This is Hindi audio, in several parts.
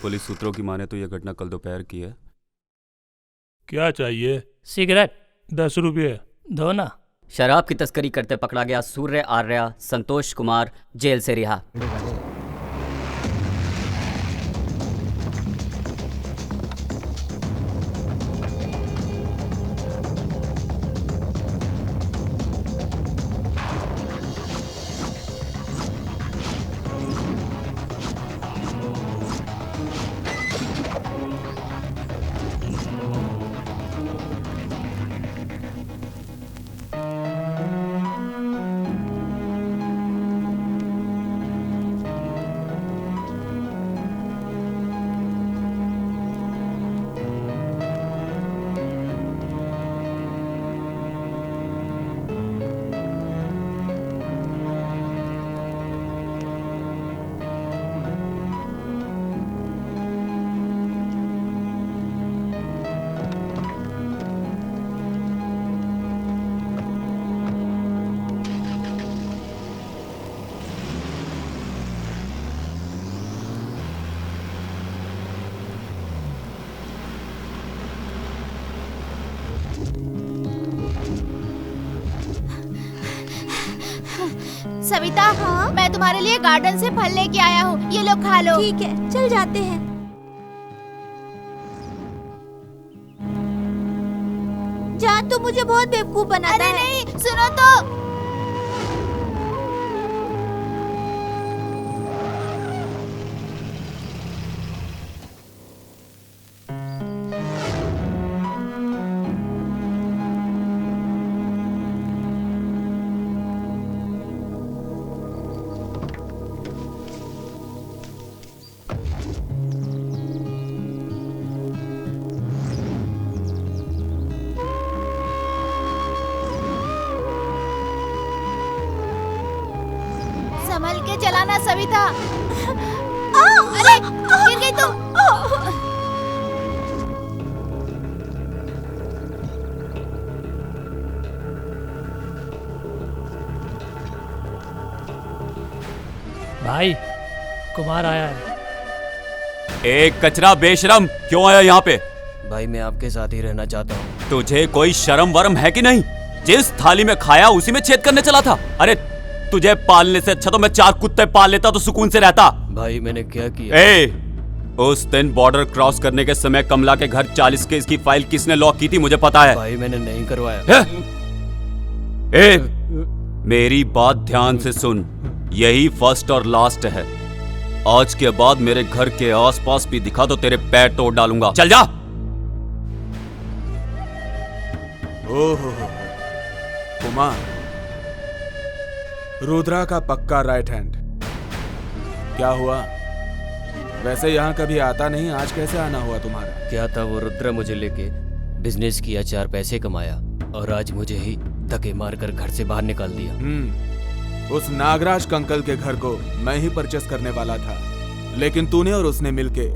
पुलिस सूत्रों की माने तो यह घटना कल दोपहर की है। क्या चाहिए? सिगरेट 10 रुपये दो ना। शराब की तस्करी करते पकड़ा गया सूर्य आर्या संतोष कुमार जेल से रिहा। सविता, हाँ? मैं तुम्हारे लिए गार्डन से फल लेके आया हूँ, ये लो खा लो। ठीक है, चल जाते हैं। जान, तू मुझे बहुत बेवकूफ बनाता है। अरे नहीं, सुनो तो। संभल के चलाना सविता। अरे गिर गई तुम। भाई, कुमार आया है। एक कचरा बेशरम, क्यों आया यहाँ पे? भाई मैं आपके साथ ही रहना चाहता हूँ। तुझे कोई शर्म वरम है कि नहीं? जिस थाली में खाया उसी में छेद करने चला था। अरे तुझे पालने से अच्छा तो मैं 4 कुत्ते पाल लेता तो सुकून से रहता। भाई मैंने क्या किया? उस दिन बॉर्डर क्रॉस करने के समय कमला के घर 40 केस की फाइल किसने लॉक की थी मुझे पता है। भाई मैंने नहीं करवाया। मेरी बात ध्यान से सुन, यही फर्स्ट और लास्ट है। आज के बाद मेरे घर के आसपास भी दिखा तो तेरे पैर तोड़ डालूंगा। चल जा। ओहो कुमार, रुद्रा का पक्का राइट हैंड। क्या हुआ? वैसे यहाँ कभी आता नहीं, आज कैसे आना हुआ तुम्हारा? क्या था, वो रुद्रा मुझे लेके बिजनेस किया, 4 पैसे कमाया और आज मुझे ही धक्के मारकर घर से बाहर निकाल दिया। उस नागराज कंकल के घर को मैं ही परचेस करने वाला था, लेकिन तूने और उसने मिलके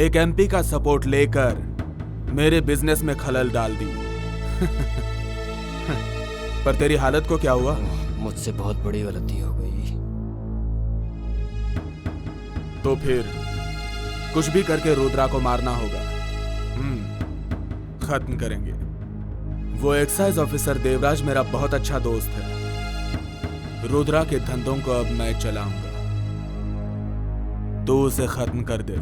एक एमपी का सपोर्ट लेकर मेरे बिजनेस में खलल डाल दी। पर तेरी हालत को क्या हुआ? मुझसे बहुत बड़ी गलती हो गई। तो फिर कुछ भी करके रुद्रा को मारना होगा। खत्म करेंगे। वो एक्साइज ऑफिसर देवराज मेरा बहुत अच्छा दोस्त है। रुद्रा के धंधों को अब मैं चलाऊंगा, तो उसे खत्म कर दे।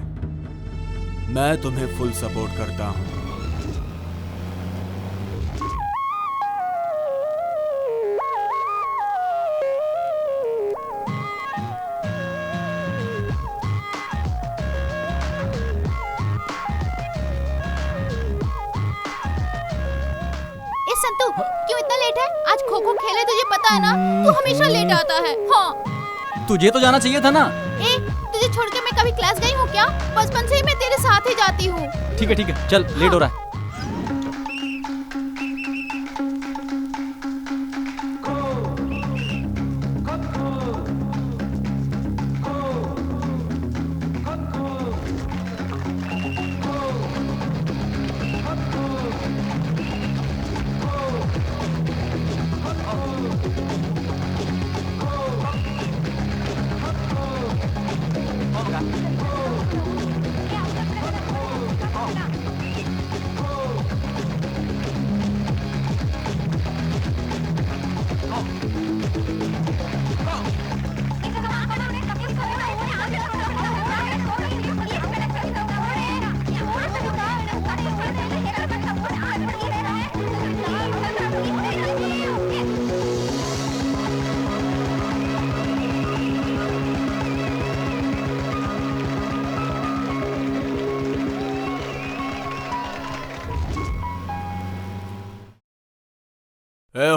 मैं तुम्हें फुल सपोर्ट करता हूं। संतु, क्यों इतना लेट है? आज खो खो खेले, तुझे पता है ना, तू हमेशा लेट आता है। हाँ, तुझे तो जाना चाहिए था ना। तुझे छोड़ के मैं कभी क्लास गई हूँ क्या? बचपन से ही मैं तेरे साथ ही जाती हूँ। ठीक है, चल लेट हो रहा है।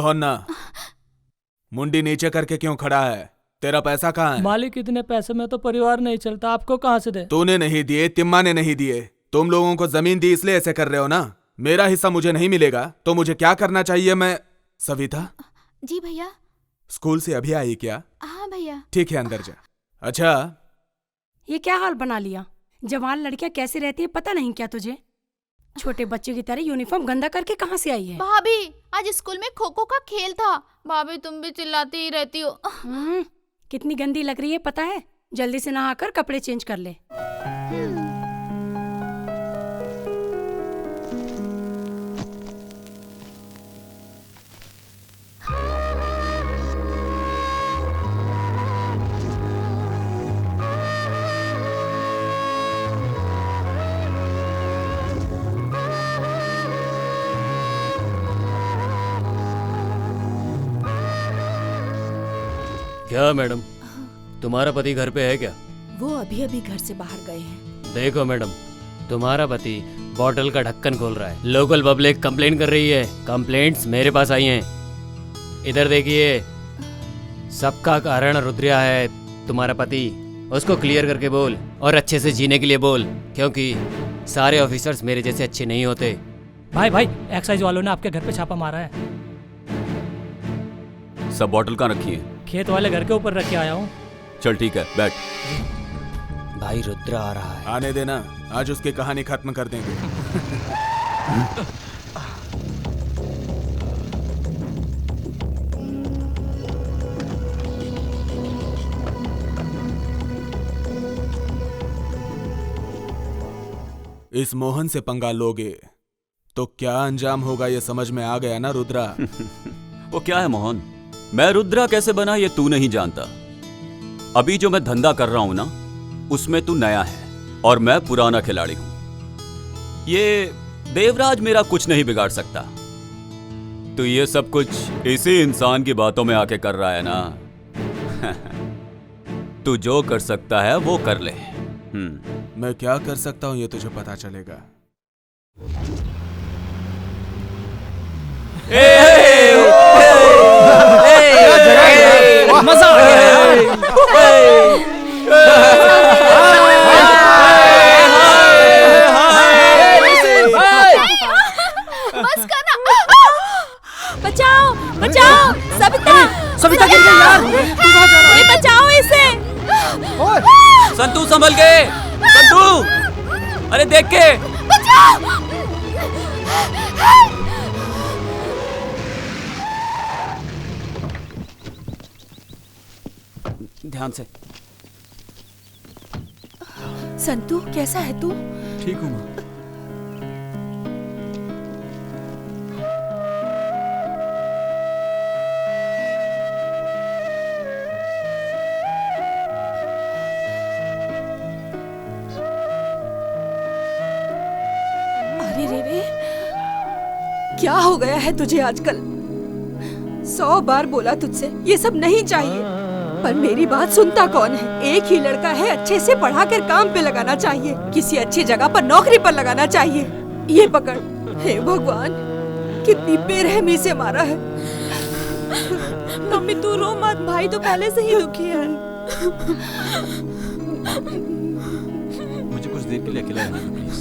मोहन ना, मुंडी नीचे करके क्यों खड़ा है? तेरा पैसा कहाँ है? मालिक, इतने पैसे में तो परिवार नहीं चलता, आपको कहाँ से दे? तूने नहीं दिए, तिम्मा ने नहीं दिए। तुम लोगों को जमीन दी इसलिए ऐसे कर रहे हो ना। मेरा हिस्सा मुझे नहीं मिलेगा तो मुझे क्या करना चाहिए? मैं सविता, जी भैया। स्कूल से अभी आई क्या? हाँ भैया। ठीक है, अंदर जा। अच्छा, ये क्या हाल बना लिया? जवान लड़कियां कैसी रहती है पता नहीं क्या तुझे? छोटे बच्चे की तरह यूनिफॉर्म गंदा करके कहाँ से आई है? भाभी, आज स्कूल में खो खो का खेल था। भाभी, तुम भी चिल्लाती ही रहती हो। कितनी गंदी लग रही है पता है? जल्दी से नहाकर कपड़े चेंज कर ले। क्या मैडम, तुम्हारा पति घर पे है क्या? वो अभी अभी घर से बाहर गए हैं। देखो मैडम, तुम्हारा पति बॉटल का ढक्कन खोल रहा है। लोकल पब्लिक कंप्लेन कर रही है। कंप्लेंट्स मेरे पास आई हैं। इधर देखिए, सबका कारण रुद्रिया है, तुम्हारा पति। उसको क्लियर करके बोल और अच्छे से जीने के लिए बोल, क्योंकि सारे ऑफिसर्स मेरे जैसे अच्छे नहीं होते। भाई, एक्साइज वालों ने आपके घर पे छापा मारा है। सब बॉटल कहाँ रखी है? खेत वाले घर के ऊपर रख के आया हूँ। चल ठीक है, बैठ। भाई रुद्र आ रहा है। आने देना, आज उसकी कहानी खत्म कर देंगे। इस मोहन से पंगा लोगे तो क्या अंजाम होगा ये समझ में आ गया ना रुद्रा? वो क्या है मोहन, मैं रुद्रा कैसे बना ये तू नहीं जानता। अभी जो मैं धंधा कर रहा हूं ना, उसमें तू नया है और मैं पुराना खिलाड़ी हूं। ये देवराज मेरा कुछ नहीं बिगाड़ सकता। तो ये सब कुछ इसी इंसान की बातों में आके कर रहा है ना। तू जो कर सकता है वो कर ले। मैं क्या कर सकता हूं ये तुझे पता चलेगा। मजा आ गया। बस करना। बचाओ बचाओ, सविता गिर गई यार। तू कहाँ जा रहा है? बचाओ इसे। संतू संभल के, संतू, अरे देख के। ध्यान से। संतू, कैसा है तू? ठीक हूँ माँ। अरे रे, क्या हो गया है तुझे आजकल? 100 बार बोला तुझसे ये सब नहीं चाहिए, पर मेरी बात सुनता कौन है? एक ही लड़का है, अच्छे से पढ़ा कर काम पे लगाना चाहिए, किसी अच्छी जगह पर नौकरी पर लगाना चाहिए। ये पकड़। हे भगवान, कितनी बेरहमी से मारा है। मम्मी तू रो मत, भाई तो पहले से ही दुखी है। मुझे कुछ देर के लिए अकेला रहने दो प्लीज।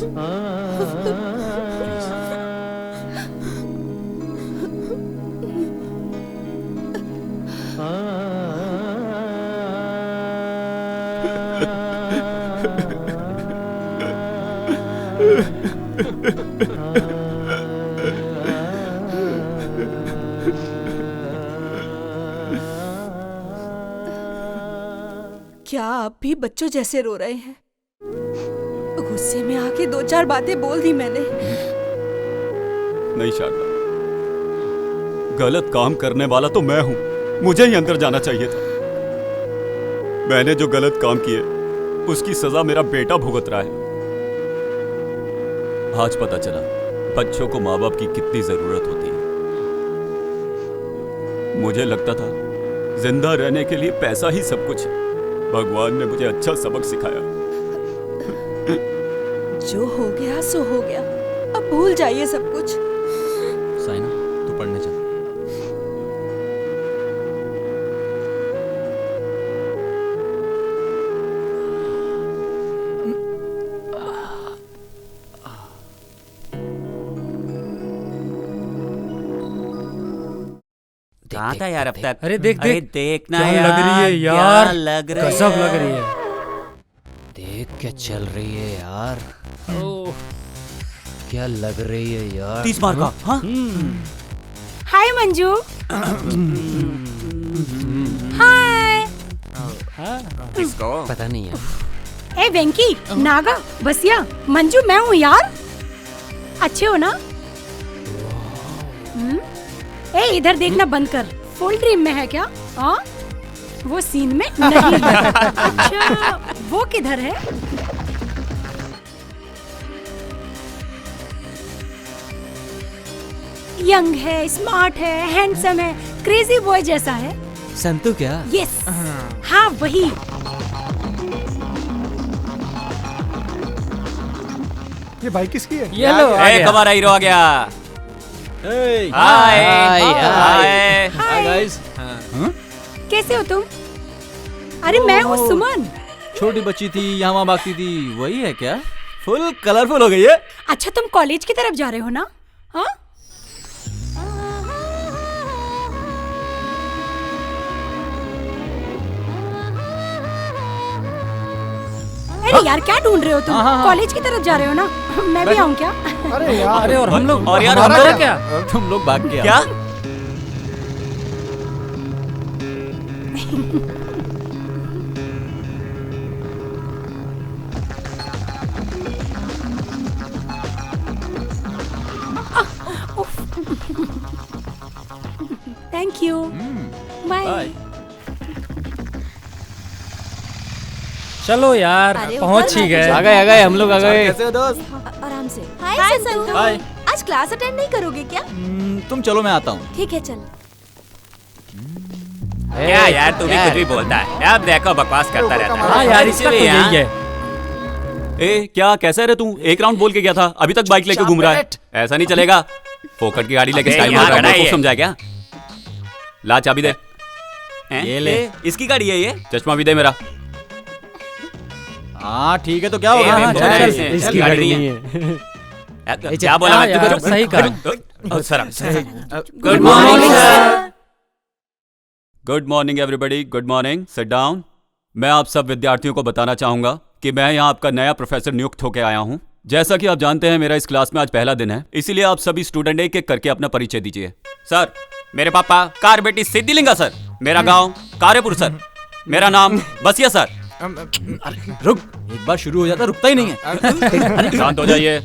क्या आप भी बच्चों जैसे रो रहे हैं? गुस्से में आके 2-4 बातें बोल दी मैंने। नहीं शारदा, गलत काम करने वाला तो मैं हूं, मुझे ही अंदर जाना चाहिए था। मैंने जो गलत काम किए उसकी सजा मेरा बेटा भुगत रहा है। आज पता चला बच्चों को माँ बाप की कितनी जरूरत होती है। मुझे लगता था जिंदा रहने के लिए पैसा ही सब कुछ है। भगवान ने मुझे अच्छा सबक सिखाया। जो हो गया सो हो गया, अब भूल जाइए सब कुछ। साइना, तू पढ़ने चल। कहाँ था यार अब तक? अरे देख अरे देख देखना क्या यार, लग रही है क्या यार, लग रही गजब है। लग रही है। देख क्या चल रही है यार, ओह क्या लग रही है यार। 30 मार्क का, हाँ? हाय मंजू। हाय। पता नहीं है। ए वेंकी, नागा, बसिया, मंजू मैं हूँ यार। अच्छे हो ना? ए इधर देखना बंद कर, फुल ड्रीम में है क्या? हाँ? वो सीन में नहीं है। अच्छा वो किधर है? यंग है, स्मार्ट है, हैंडसम है, क्रेजी बॉय जैसा है। संतु क्या? यस, हाँ वही। ये बाइक किसकी है? ये लो आ गया। हमारा हीरो आ गया। Hey! हाय हाय, हाय गाइस। कैसे हो तुम? अरे मैं हूँ सुमन। छोटी बच्ची थी, यहाँ वहाँ भागती थी, वही है क्या? फुल कलरफुल हो गई है। अच्छा तुम कॉलेज की तरफ जा रहे हो ना? हाँ? अरे यार क्या ढूंढ रहे हो तुम? कॉलेज की तरफ जा रहे हो ना? मैं भी आऊँ क्या? अरे यार, अरे और हम लोग, और यार हमारा हमारा क्या? तुम लोग भाग के आओ। क्या? Thank you. बाय। चलो यार अरे पहुंच ऊपर ही गए। बैठो। आ गए हम लोग आ गए। कैसे हो दोस्त? आराम से। हाय संतु। हाय। आज क्लास अटेंड नहीं करोगे क्या? तुम चलो मैं आता हूँ। ठीक है चल। क्या यार तू भी कुछ भी बोलता है। अब देखो बकवास करता रहता है। हाँ यार इसका तो इसीलिए यही है। ए क्या कैसा रे तू? एक राउंड बोल के गया था, अभी तक बाइक लेके घूम रहा है। ऐसा नहीं चलेगा। फोकट की गाड़ी लेके स्टाइल मार रहा है, समझा क्या? ला चाबी दे। ये ले। इसकी गाड़ी है ये। चश्मा भी दे मेरा। हाँ ठीक है, तो क्या होगा? हाँ, चल, चल, चल, इसकी गाड़ी गाड़ी नहीं नहीं है। क्या बोला हाँ मैं? यार, तू सही कहा। Good morning sir. Good morning everybody, good morning. Sit down. मैं आप सब विद्यार्थियों को बताना चाहूंगा कि मैं यहाँ आपका नया प्रोफेसर नियुक्त होकर आया हूँ। जैसा कि आप जानते हैं मेरा इस क्लास में आज पहला दिन है, इसीलिए आप सभी स्टूडेंट एक एक करके अपना परिचय दीजिए। सर, मेरे पापा कारबेटी सिद्धिलिंगा सर। मेरा गांव कार्यपुर सर। मेरा नाम बसिया सर। रुक, एक बार शुरू हो जाता रुकता ही नहीं है। शांत हो जाइए।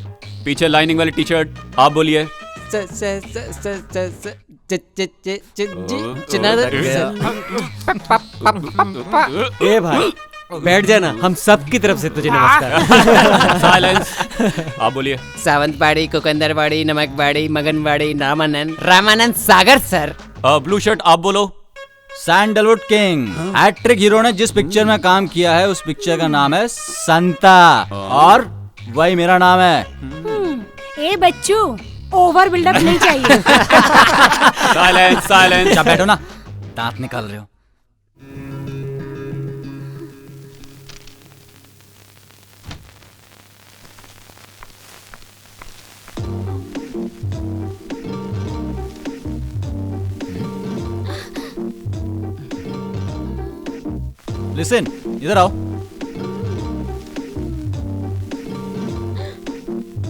पीछे लाइनिंग वाली टी शर्ट, आप बोलिए। ए भाई बैठ जाना, हम सब की तरफ से तुझे नमस्कार। साइलेंस। आप बोलिए। Sawantwadi, कुकंदरवाड़ी, नमकवाड़ी, मगनवाड़ी, Ramanand Sagar sir. Blue shirt आप बोलो। Sandalwood king. हैट्रिक हीरो ने जिस पिक्चर में काम किया है उस पिक्चर का नाम है संता, और वही मेरा नाम है। ए बच्चू, ओवर बिल्डअप नहीं चाहिए। Silence silence. क्या बैठो ना, दांत निकाल रहे हो। लिसन, इधर आओ।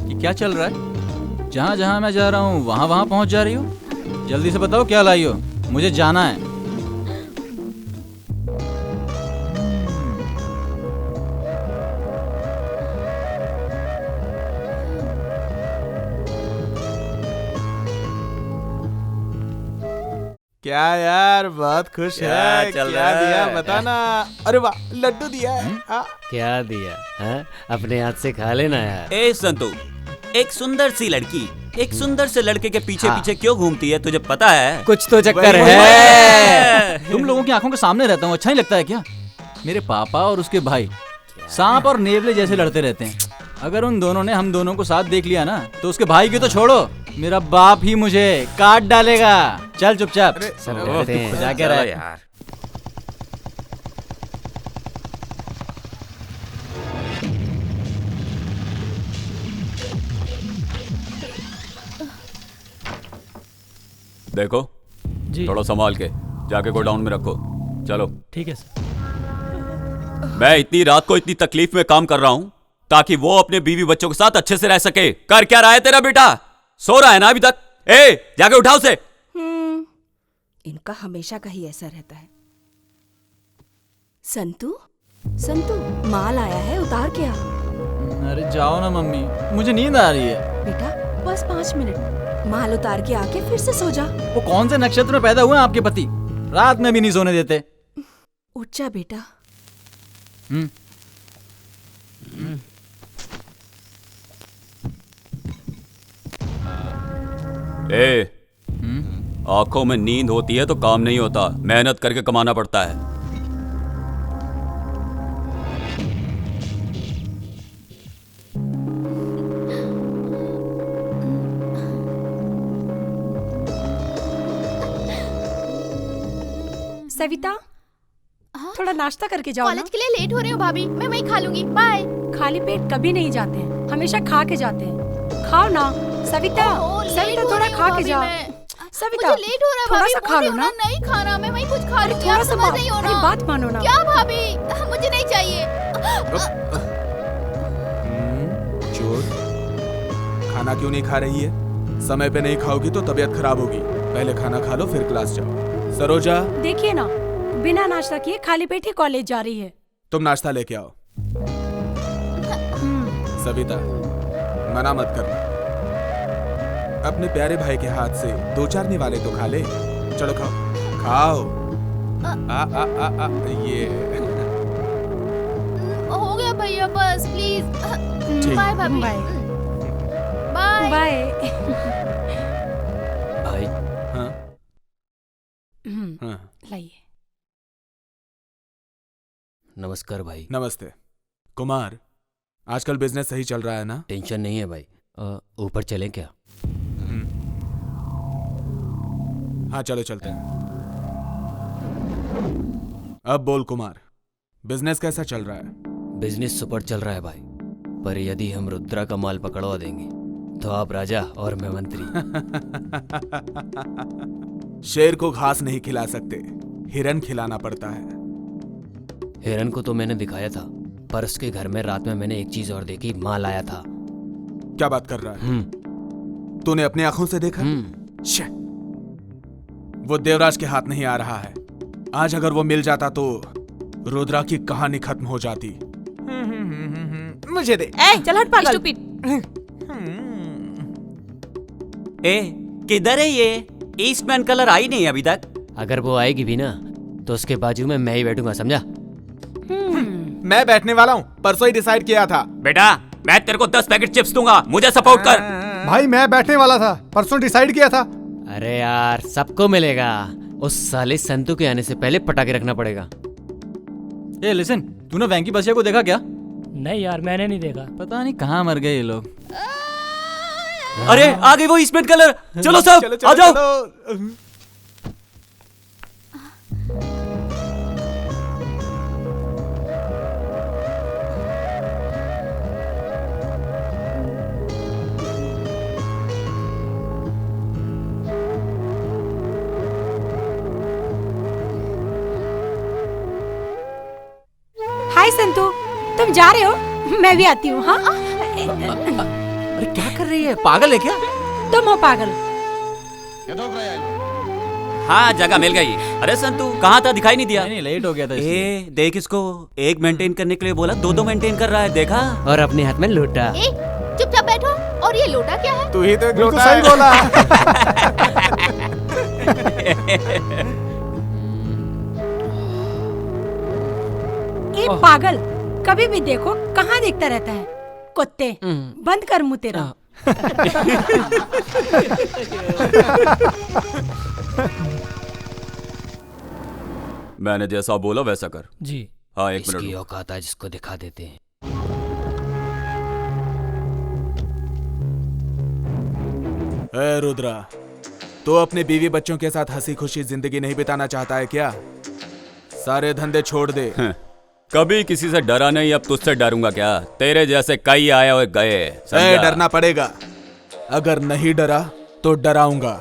ये क्या चल रहा है? जहां जहां मैं जा रहा हूं वहां वहां पहुंच जा रही हो। जल्दी से बताओ क्या लाई हो, मुझे जाना है। क्या यार बहुत खुश क्या है। चल क्या रहा है? दिया बता ना। अरे वाह, लड्डू दिया है। क्या दिया? हाँ? अपने हाथ से खा लेना यार। ए संतु, एक सुंदर सी लड़की एक सुंदर से लड़के के पीछे पीछे क्यों घूमती है, तुझे पता है? कुछ तो चक्कर वही- है। तुम लोगों की आंखों के सामने रहता हूँ, अच्छा नहीं लगता है क्या? मेरे पापा और उसके भाई सांप और नेवले जैसे लड़ते रहते हैं। अगर उन दोनों ने हम दोनों को साथ देख लिया ना, तो उसके भाई की तो छोड़ो, मेरा बाप ही मुझे काट डालेगा। चल चुपचाप। सब करते हैं। जाके चलो रह। यार। देखो, जी थोड़ा संभाल के जाके गोडाउन में रखो। चलो। ठीक है सर। मैं इतनी रात को इतनी तकलीफ में काम कर रहा हूं ताकि वो अपने बीवी बच्चों के साथ अच्छे से रह सके। कर क्या रहा है तेरा बेटा? सो रहा है ना अभी तक? ए, जाके उठाओ उसे। इनका हमेशा का ही ऐसा रहता है। संतू, संतू, माल आया है, उतार के आ। अरे जाओ ना मम्मी, मुझे नींद आ रही है। बेटा बस 5 मिनट, माल उतार के आके फिर से सो जा। वो कौन से नक्षत्र में पैदा हुए हैं आपके पति? रात में भी नहीं सोने देते। उठ जा बेटा। ए, आंखों में नींद होती है तो काम नहीं होता, मेहनत करके कमाना पड़ता है। सविता, थोड़ा नाश्ता करके जाओ ना। कॉलेज के लिए लेट हो रही हूँ भाभी, मैं वहीं खा लूंगी। बाय। खाली पेट कभी नहीं जाते हैं, हमेशा खा के जाते हैं। खाओ ना सविता, सविता थोड़ा खा के जाओ। सविता, मुझे लेट हो रहा है थोड़ा भाभी, सा खा लो ना। नहीं खाना, मैं वहीं कुछ खा लूंगी। थोड़ा आप सा समझ नहीं हो ना। बात मानो ना। क्या भाभी, मुझे नहीं चाहिए। चोर, खाना क्यों नहीं खा रही है? समय पे नहीं खाओगी तो तबीयत खराब होगी। पहले खाना खा लो फिर क्लास जाओ। सरोजा, देखिए ना, बिना नाश्ता किए खाली पेट ही कॉलेज जा रही है। तुम नाश्ता लेके आओ। सविता, मना मत करना। अपने प्यारे भाई के हाथ से 2-4 निवाले तो खा ले। चलो खाओ, खाओ। ये हो गया भैया, बस प्लीज। ठीक। बाय भाभी। Bye bye. बाय। भाई हाँ हाँ, लाइए। नमस्कार भाई। नमस्ते। कुमार, आजकल बिजनेस सही चल रहा है ना? टेंशन नहीं है भाई। ऊपर चलें क्या? हाँ चलो चलते हैं। अब बोल कुमार, बिजनेस कैसा चल रहा है? बिजनेस सुपर चल रहा है भाई, पर यदि हम रुद्रा का माल पकड़वा देंगे तो आप राजा और मैं मंत्री। शेर को घास नहीं खिला सकते, हिरन खिलाना पड़ता है। हिरन को तो मैंने दिखाया था, पर उसके घर में रात में मैंने एक चीज और देखी, माल आया था। क्या बात कर रहा है? तूने अपनी आंखों से देखा? शे, वो देवराज के हाथ नहीं आ रहा है। आज अगर वो मिल जाता तो रुद्रा की कहानी खत्म हो जाती। मुझे दे। चल हट पागल। ए, किधर है ये? ईस्टमैन कलर आई नहीं अभी तक। अगर वो आएगी भी ना तो उसके बाजू में मैं ही बैठूंगा, समझा? मैं बैठने वाला हूँ, परसों ही डिसाइड किया था। बेटा, मैं तेरे को 10 पैकेट चिप्स दूंगा, मुझे सपोर्ट कर। भाई मैं बैठने वाला था, परसों डिसाइड किया था। अरे यार, सबको मिलेगा। उस साले संतू के आने से पहले पटाखे रखना पड़ेगा। ए लिसन, तूने वैंकी बसिया को देखा क्या? नहीं यार, मैंने नहीं देखा। पता नहीं कहाँ मर गए ये लोग। अरे आ गई वो ईस्टमैन कलर। चलो सब आ जाओ। हाय संतू, तुम जा रहे हो? मैं भी आती हूँ। हाँ, अरे क्या कर रही है, पागल है क्या? तुम हो पागल। हाँ, जगह मिल गई। अरे संतू कहाँ था, दिखाई नहीं दिया। नहीं लेट हो गया था इसलिए। ए, देख इसको, एक मेंटेन करने के लिए बोला, 2-2 मेंटेन कर रहा है, देखा? और अपने हाथ में लोटा। ए, चुपचाप बैठो। और ये लोटा क्या है? तू ही तो बिल्कुल सही बोला। ए पागल, कभी भी देखो कहाँ देखता रहता है? कुत्ते, बंद कर मुंह तेरा। मैंने जैसा बोला वैसा कर। जी। हाँ, 1 इसकी मिनट। औकात है जिसको दिखा देते हैं। ए रुद्रा, तो अपने बीवी बच्चों के साथ हंसी खुशी जिंदगी नहीं बिताना चाहता है क्या? सारे धंधे छोड़ दे। कभी किसी से डरा नहीं, अब तुझसे डरूंगा क्या? तेरे जैसे कई आए और गए। डरना पड़ेगा। अगर नहीं डरा तो डराऊंगा।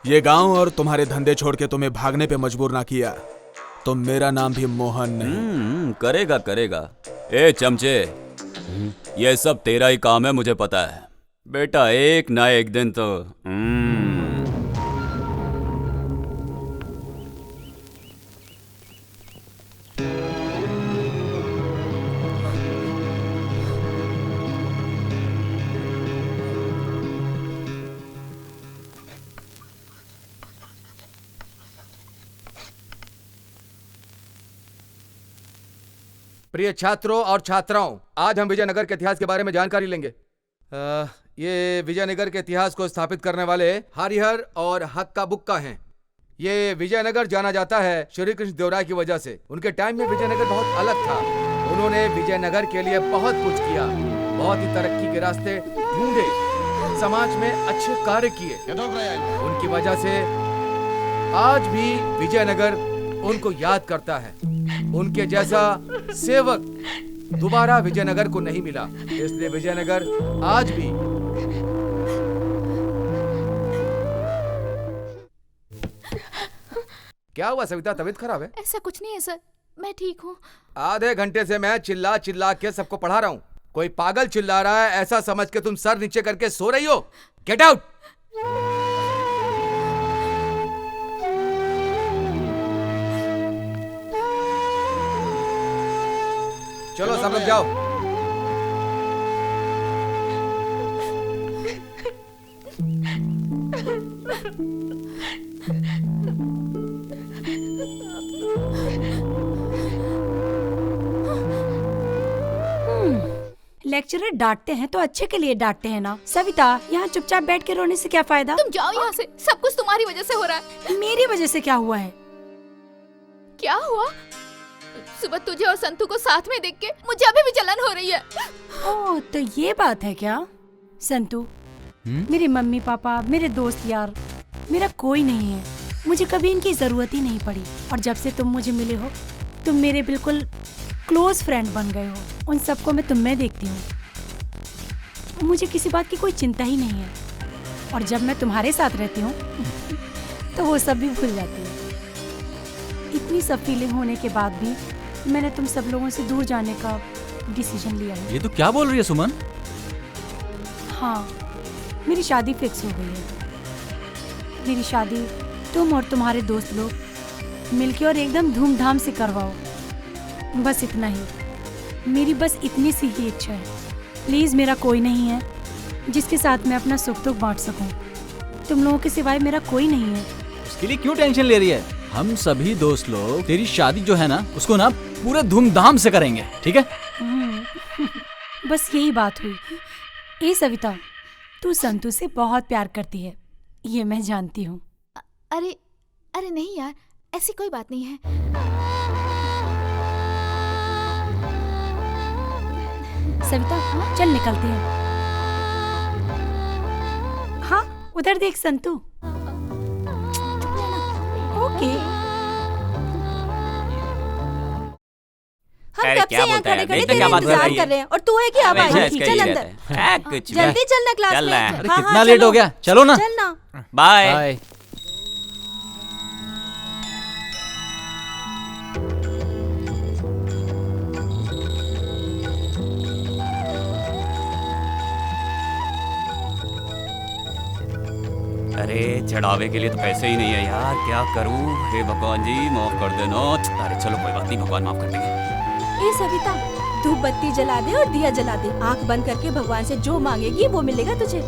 ये गांव और तुम्हारे धंधे छोड़ के तुम्हें भागने पे मजबूर ना किया तो मेरा नाम भी मोहन नहीं। करेगा करेगा। ए चमचे, ये सब तेरा ही काम है, मुझे पता है बेटा। एक ना एक दिन तो प्रिय छात्रों और छात्राओं, आज हम विजयनगर के इतिहास के बारे में जानकारी लेंगे। ये विजयनगर के इतिहास को स्थापित करने वाले हरिहर और हक्का बुक्का हैं। ये विजयनगर जाना जाता है श्री कृष्ण देवराय की वजह से। उनके टाइम में विजयनगर बहुत अलग था। उन्होंने विजयनगर के लिए बहुत कुछ किया, बहुत ही तरक्की के रास्ते ढूंढे, समाज में अच्छे कार्य किए। उनकी वजह से आज भी विजयनगर उनको याद करता है। उनके जैसा सेवक दोबारा विजयनगर को नहीं मिला, इसलिए विजयनगर आज भी क्या हुआ सविता, तबीयत खराब है? ऐसा कुछ नहीं है सर, मैं ठीक हूँ। आधे घंटे से मैं चिल्ला चिल्ला के सबको पढ़ा रहा हूँ। कोई पागल चिल्ला रहा है ऐसा समझ के तुम सर नीचे करके सो रही हो। Get out. चलो सब लोग जाओ। लेक्चरर डांटते हैं तो अच्छे के लिए डांटते हैं ना। सविता, यहाँ चुपचाप बैठ के रोने से क्या फायदा? तुम जाओ यहाँ से, सब कुछ तुम्हारी वजह से हो रहा है। मेरी वजह से क्या हुआ है? क्या हुआ? सुबह तुझे और संतू को साथ में देख के मुझे अभी भी जलन हो रही है। ओह, तो ये बात है क्या? संतू, मेरे मम्मी पापा, मेरे दोस्त यार, मेरा कोई नहीं है। मुझे कभी इनकी जरूरत ही नहीं पड़ी। और जब से तुम मुझे मिले हो, तुम मेरे बिल्कुल क्लोज फ्रेंड बन गए हो। उन सबको मैं तुम में देखती हूँ। मुझे किसी बात की कोई चिंता ही नहीं है। और जब मैं तुम्हारे साथ रहती हूँ तो वो सब भी भूल जाती है। इतनी सब फीलिंग होने के बाद भी मैंने तुम सब लोगों से दूर जाने का डिसीजन लिया है। ये तो क्या बोल रही है सुमन? हाँ, मेरी शादी फिक्स हो गई है। मेरी शादी तुम और तुम्हारे दोस्त लोग मिलके और एकदम धूमधाम से करवाओ। बस इतना ही, मेरी बस इतनी सी ही इच्छा है। प्लीज, मेरा कोई नहीं है जिसके साथ मैं अपना सुख दुख बांट सकूं। तुम लोगों के सिवाय मेरा कोई नहीं है। उसके लिए क्यों टेंशन ले रही है? हम सभी दोस्त लोग तेरी शादी जो है ना, उसको ना पूरे धूमधाम से करेंगे, ठीक है? बस यही बात हुई। ए सविता, तू संतू से बहुत प्यार करती है, ये मैं जानती हूँ। अरे अरे नहीं यार, ऐसी कोई बात नहीं है। सविता, चल निकलते हैं। हाँ, उधर देख संतू। ओके। हम कब से यहाँ खड़े खड़े तेरा इंतजार कर रहे हैं और तू है कि अब आई थी। चल अंदर, जल्दी चलना क्लास में। अरे कितना लेट हो गया, चलो ना। चलना। बाय। अरे चढ़ावे के लिए तो पैसे ही नहीं है यार, क्या करूं? हे भगवान जी माफ कर देना। अरे चलो कोई बात नहीं, भगवान माफ कर देंगे। ए सविता, धूप बत्ती जला दे और दिया जला दे। आंख बंद करके भगवान से जो मांगेगी वो मिलेगा तुझे।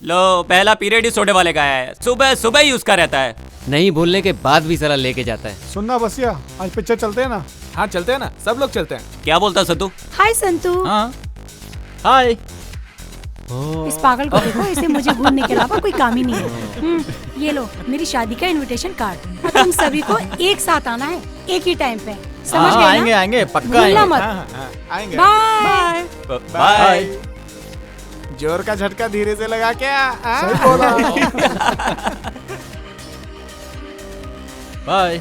लो, पहला पीरियड ही सोडे वाले का है। सुबह सुबह ही उसका रहता है। नहीं बोलने के बाद भी साला लेके जाता है। सुनना बसिया, आज पिक्चर चलते हैं ना? हाँ चलते हैं ना, सब लोग चलते हैं। क्या बोलता संतू? हाय संतू। हाँ, हाय। इस पागल को देखो, इसे मुझे घूमने के अलावा कोई काम ही नहीं है। ये लो मेरी शादी का इनविटेशन कार्ड। और तुम सभी को एक साथ आना है, एक ही टाइम पे, समझ गए ना? आएंगे आएंगे पक्का भूलना आएंगे। मत। आएंगे। बाय। बाय। जोर का झटका धीरे से लगा के सही बोला। बाय।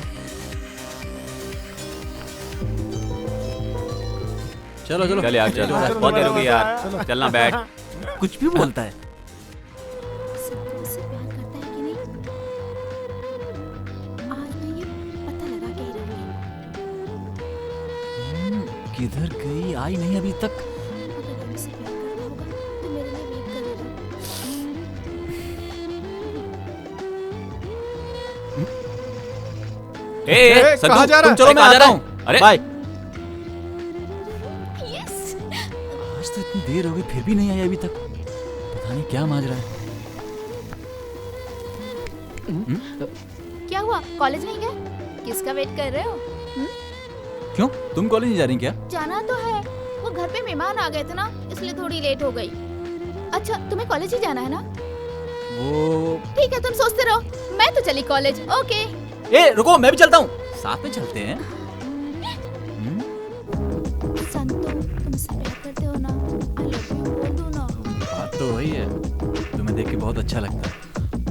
चलो चलो चल यार चल, बहुत देर हो गई यार, चलना बैठ। कुछ भी बोलता है। संतू मुझसे प्यार करता है कि नहीं? आज मैं ये पता लगा के ही रहूंगी। किधर गई? आई नहीं अभी तक। अगर वो मुझसे प्यार करता होगा तो मेरे लिए वेट करेगा। संतू, कहाँ जा रहा तुम है? चलो मैं कहाँ जा आता रहा हूँ। है? अरे बाय। यस। आज तो इतनी देर हो गई फिर भी नहीं आई अभी तक। पता नहीं क्या माजरा है। क्या हुआ? कॉलेज नहीं गए? किसका वेट कर रहे हो? क्यों? तुम कॉलेज नहीं जा रही क्या? जाना तो है, वो घर पे मेहमान आ गए थे ना, इसलिए थोड़ी लेट हो गई। अच्छा, तुम्हें कॉलेज ही जाना है ना? वो ठीक है, तुम सोचते रहो, मैं तो चली कॉलेज। ओके। ए रुको, मैं भी चलता हूँ। साथ में चलते हैं। संतू, तुम मुझसे प्यार करते हो ना? आई लव यू बोल दो ना। बात तो वही है। तुम्हें देख के बहुत अच्छा लगता है,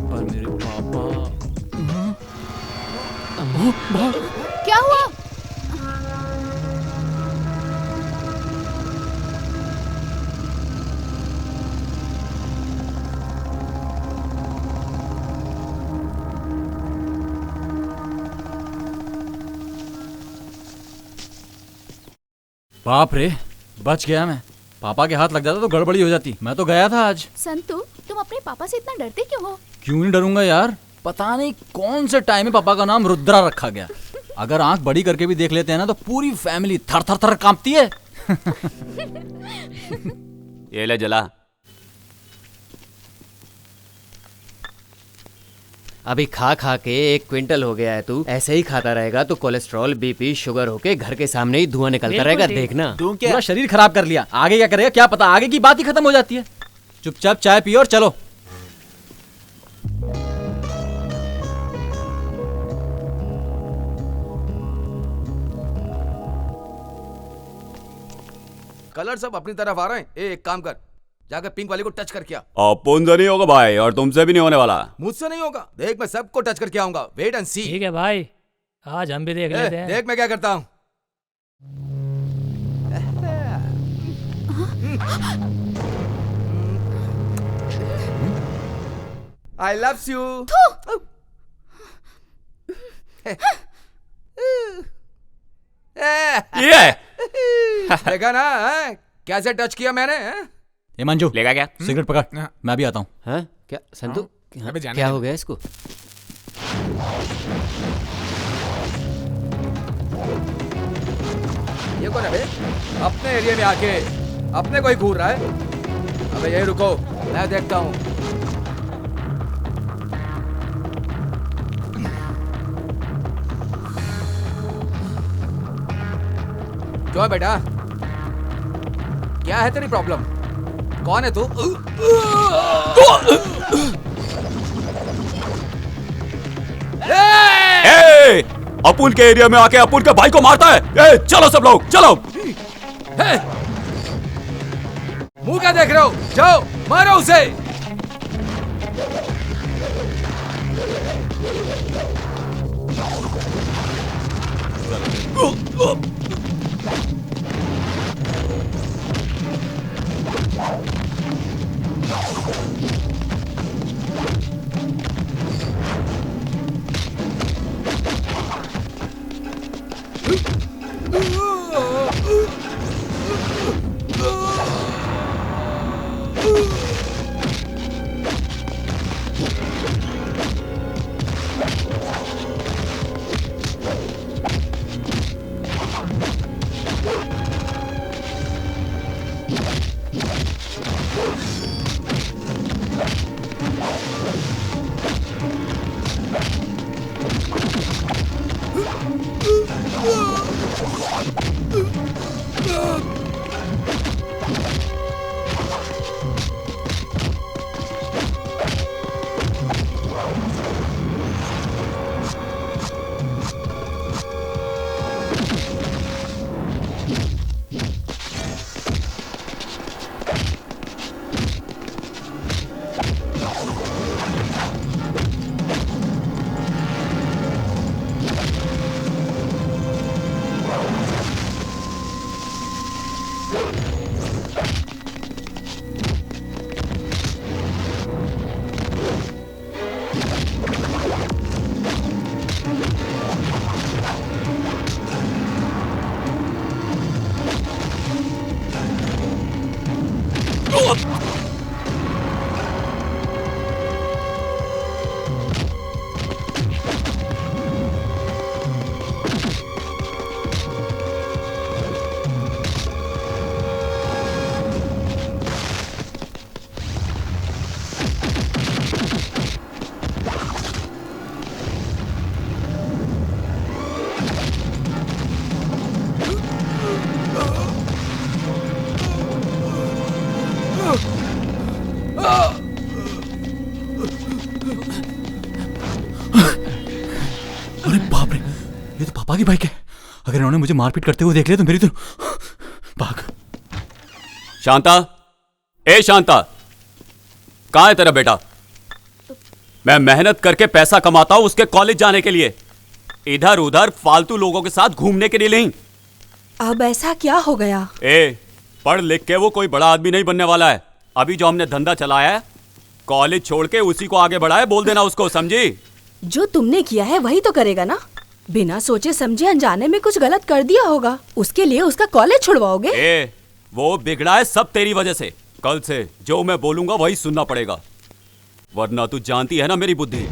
पर मेरे पापा। क्या हुआ? बाप रे, बच गया मैं। पापा के हाथ लग जाता तो गड़बड़ी हो जाती। मैं तो गया था आज। संतू, तुम अपने पापा से इतना डरते क्यों हो? क्यों नहीं डरूंगा यार, पता नहीं कौन से टाइम में पापा का नाम रुद्रा रखा गया। अगर आंख बड़ी करके भी देख लेते हैं ना तो पूरी फैमिली थर थर थर कांपती है। ये ले जला। अभी खा खा के 1 क्विंटल हो गया है। तू ऐसे ही खाता रहेगा तो कोलेस्ट्रॉल, बीपी, शुगर होके घर के सामने ही धुआं निकलता बिल्कुल रहेगा। ठीक। देखना। पूरा शरीर खराब कर लिया। आगे क्या करेगा क्या पता, आगे की बात ही खत्म हो जाती है। चुपचाप चाय पियो और चलो। कलर सब अपनी तरफ आ रहे हैं। एक काम कर, जाकर पिंक वाली को टच करके आ। अपन से नहीं होगा भाई, और तुमसे भी नहीं होने वाला। मुझसे नहीं होगा। देख, मैं सबको टच करके आऊंगा। वेट एंड सी। ठीक है भाई, आज हम भी देख लेते हैं। देख मैं क्या करता हूँ। I love you. ये देखा ना, हैं? कैसे टच किया मैंने, हैं? ये मंजू, लेगा क्या? सिगरेट पकड़, मैं भी आता हूँ। हाँ क्या संतू, अबे जाने क्या दे। हो गया इसको? ये कौन है बे? अपने एरिया में आके अपने को ही घूर रहा है। अबे यही रुको, मैं देखता हूँ। क्यों है बेटा? क्या है तेरी प्रॉब्लम? कौन है तू? ए, अपुन के एरिया में आके अपुन के भाई को मारता है। ए, चलो सब लोग चलो। मुंह क्या देख रहे हो? जाओ मारो उसे। पापा की बाइक है। अगर इन्होंने मुझे मारपीट करते हुए देख लिया तो मेरी तो भाग। शांता, ए शांता, कहाँ है तेरा बेटा? मैं मेहनत करके पैसा कमाता हूं उसके कॉलेज जाने के लिए, इधर उधर फालतू लोगों के साथ घूमने के लिए नहीं। अब ऐसा क्या हो गया? ए, पढ़ लिख के वो कोई बड़ा आदमी नहीं बनने वाला है। अभी जो हमने धंधा चलाया है, कॉलेज छोड़ के उसी को आगे बढ़ाए, बोल देना उसको, समझी? जो तुमने किया है वही तो करेगा ना। बिना सोचे समझे अनजाने में कुछ गलत कर दिया होगा, उसके लिए उसका कॉलेज छुड़वाओगे? ए, वो बिगड़ा है सब तेरी वजह से। कल से जो मैं बोलूंगा वही सुनना पड़ेगा, वरना तू जानती है ना मेरी बुद्धि।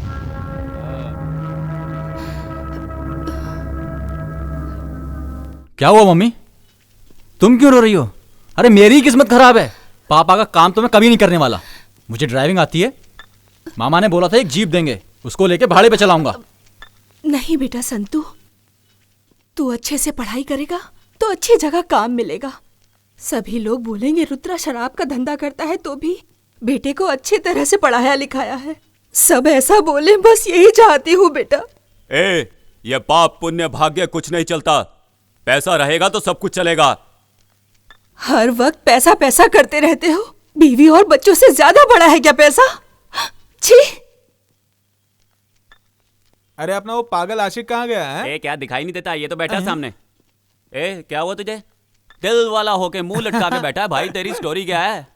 क्या हुआ मम्मी, तुम क्यों रो रही हो? अरे मेरी ही किस्मत खराब है। पापा का काम तो मैं कभी नहीं करने वाला। मुझे ड्राइविंग आती है, मामा ने बोला था एक जीप देंगे, उसको लेके भाड़े पे चलाऊंगा। नहीं बेटा संतू, तू अच्छे से पढ़ाई करेगा तो अच्छी जगह काम मिलेगा। सभी लोग बोलेंगे रुद्रा शराब का धंधा करता है, तो भी बेटे को अच्छी तरह से पढ़ाया लिखाया है। सब ऐसा बोले, बस यही चाहती हूँ बेटा। ए, ये पाप पुण्य भाग्य कुछ नहीं चलता, पैसा रहेगा तो सब कुछ चलेगा। हर वक्त पैसा पैसा करते रहते हो। बीवी और बच्चों से ज्यादा बड़ा है क्या पैसा? छी! अरे अपना वो पागल आशिक कहाँ गया है? ए, क्या दिखाई नहीं देता? ये तो बैठा सामने। ए, क्या हुआ तुझे? दिल वाला होके मुंह लटका के बैठा है। भाई तेरी स्टोरी क्या है?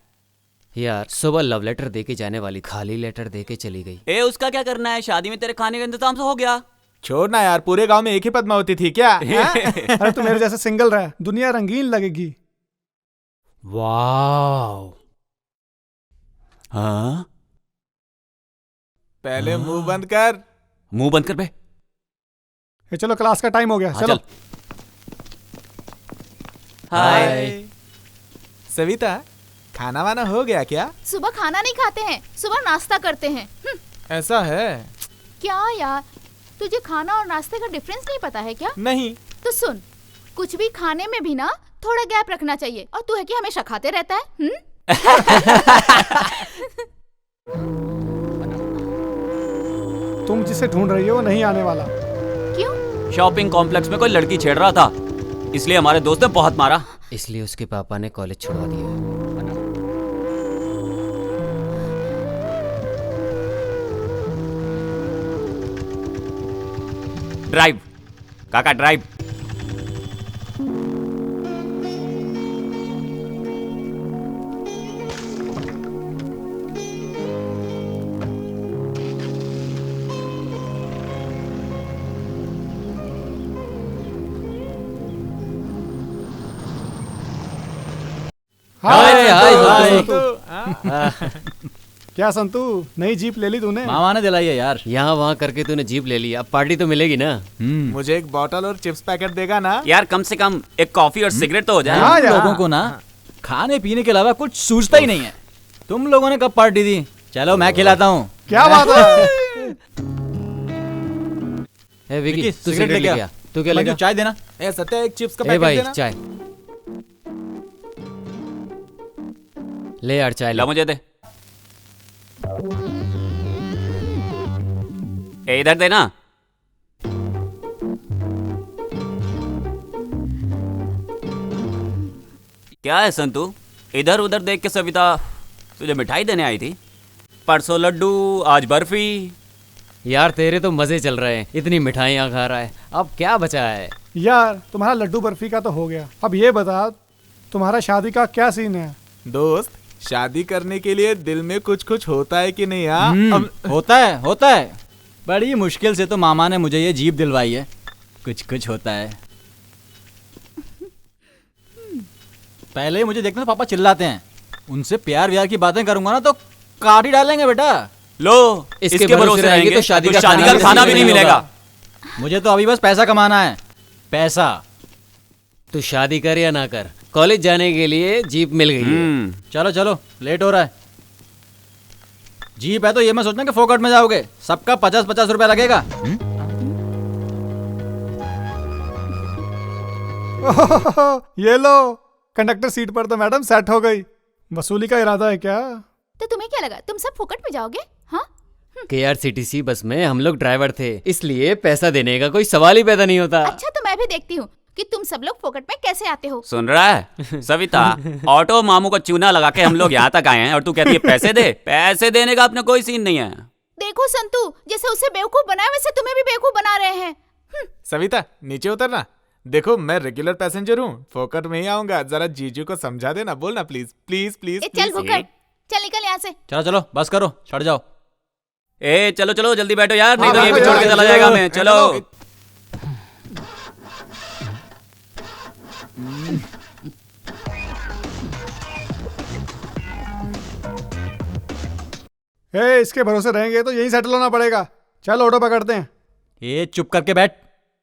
यार सुबह लव लेटर देके जाने वाली, खाली लेटर देके चली गई। ए, उसका क्या करना है? शादी में तेरे खाने का इंतजाम से हो गया। छोड़ना यार, पूरे गांव में एक ही पद्मावती थी क्या? अरे तू मेरे जैसे सिंगल रहा, दुनिया रंगीन लगेगी। वाह। हाँ, पहले मुंह बंद कर। मुंह बंद कर बे। ये चलो क्लास का टाइम हो गया, हाँ, चलो। हाय सविता, खाना वाना हो गया क्या? सुबह खाना नहीं खाते हैं, सुबह नाश्ता करते हैं। ऐसा है क्या यार, तुझे खाना और नाश्ते का डिफरेंस नहीं पता है क्या? नहीं। तो सुन, कुछ भी खाने में भी ना थोड़ा गैप रखना चाहिए, और तू है कि हमेशा खाते रहता है। तुम जिसे ढूंढ रही हो वो नहीं आने वाला। क्यों? शॉपिंग कॉम्प्लेक्स में कोई लड़की छेड़ रहा था, इसलिए हमारे दोस्त ने बहुत मारा। इसलिए उसके पापा ने कॉलेज छुड़वा दिया। ड्राइव काका, ड्राइव। हाय हाय हाय। क्या संतू, नई जीप ले ली तूने? मामा ने दिलाई है यार। यहाँ वहाँ करके तूने जीप ले ली, अब पार्टी तो मिलेगी ना। मुझे एक बॉटल और चिप्स पैकेट देगा ना? यार कम से कम एक कॉफी और सिगरेट तो हो जाए। हाँ यार। लोगों को ना खाने पीने के अलावा कुछ सूझता ही नहीं है। तुम लोगों ने कब पार्टी दी? चलो मैं खिलाता हूँ। क्या बात है? ए विकी, विकी, तू सिगरेट लेके आ। तू क्या लेगा? चाय देना। ए सत्या, एक चिप्स का ए पैकेट भाई देना। चाय ले यार, चाय ला ले। मुझे दे। ए, इधर देना। क्या है संतू, इधर उधर देख के सविता तुझे मिठाई देने आई थी? परसों लड्डू, आज बर्फी। यार तेरे तो मजे चल रहे हैं, इतनी मिठाइयाँ खा रहा है, अब क्या बचा है? यार तुम्हारा लड्डू बर्फी का तो हो गया, अब ये बता तुम्हारा शादी का क्या सीन है? दोस्त, शादी करने के लिए दिल में कुछ कुछ होता है कि नहीं? हाँ होता है। बड़ी मुश्किल से तो मामा ने मुझे ये जीप दिलवाई है। कुछ कुछ होता है। पहले ही मुझे देखते तो पापा चिल्लाते हैं, उनसे प्यार व्यार की बातें करूंगा ना तो काट ही डालेंगे बेटा। लो, इसके भरोसे रहेंगे तो शादी का खाना भी नहीं मिलेगा। मुझे तो अभी बस पैसा कमाना है, पैसा। तू शादी कर या ना कर, कॉलेज जाने के लिए जीप मिल गई है। चलो चलो, लेट हो रहा है। जीप है तो ये मैं सोचना कि फोकट में जाओगे, सबका 50-50 रुपया लगेगा। ये लो, कंडक्टर सीट पर तो मैडम सेट हो गई। वसूली का इरादा है क्या? तो तुम्हें क्या लगा तुम सब फुकट में जाओगे? हाँ? KRCTC बस में हम लोग ड्राइवर थे, इसलिए पैसा देने का कोई सवाल ही पैदा नहीं होता। अच्छा तो मैं भी देखती हूँ कि तुम सब लोग फोकट में कैसे आते हो। सुन रहा है सविता, ऑटो मामू को चूना लगा के हम लोग यहाँ तक आए हैं और तू कहती है पैसे दे। पैसे देने का अपना कोई सीन नहीं है। देखो संतू, जैसे उसे बेवकूफ बनाया वैसे तुम्हें भी बेवकूफ बना रहे हैं। सविता नीचे उतरना। देखो मैं रेगुलर पैसेंजर हूँ, फोकट में ही आऊंगा। जरा जीजू को समझा देना, बोलना प्लीज प्लीज प्लीज। चल भुक्कड़, चल निकल यहाँ से। चलो चलो बस करो, चढ़ जाओ। ए चलो चलो जल्दी बैठो यार, नहीं तो ये भी छोड़ के चला जाएगा मैं। चलो इसके भरोसे रहेंगे तो यहीं सेटल होना पड़ेगा। चल ऑटो पकड़ते हैं। ये चुप करके बैठ।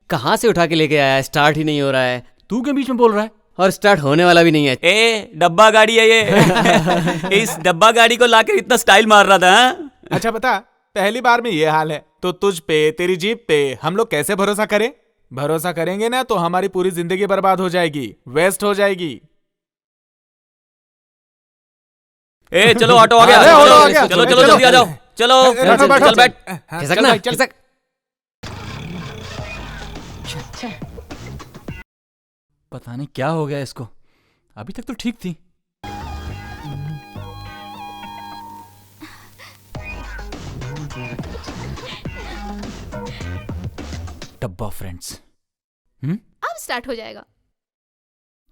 कहाँ से उठा के लेके आया है? स्टार्ट ही नहीं हो रहा है। तू क्यों बीच में बोल रहा है? और स्टार्ट होने वाला भी नहीं है। ए डब्बा गाड़ी है ये। इस डब्बा गाड़ी को लाकर इतना स्टाइल मार रहा था। हाँ? अच्छा बता, पहली बार में ये हाल है तो तुझ पे, तेरी जीप पे हम लोग कैसे भरोसा करें? भरोसा करेंगे ना तो हमारी पूरी जिंदगी बर्बाद हो जाएगी, वेस्ट हो जाएगी। ए चलो ऑटो आ गया। चलो चलो जल्दी आ जाओ। चलो चल बैठ। खिसकना, खिसक। पता नहीं क्या हो गया इसको, अभी तक तो ठीक थी। डब्बा फ्रेंड्स। अब स्टार्ट हो जाएगा।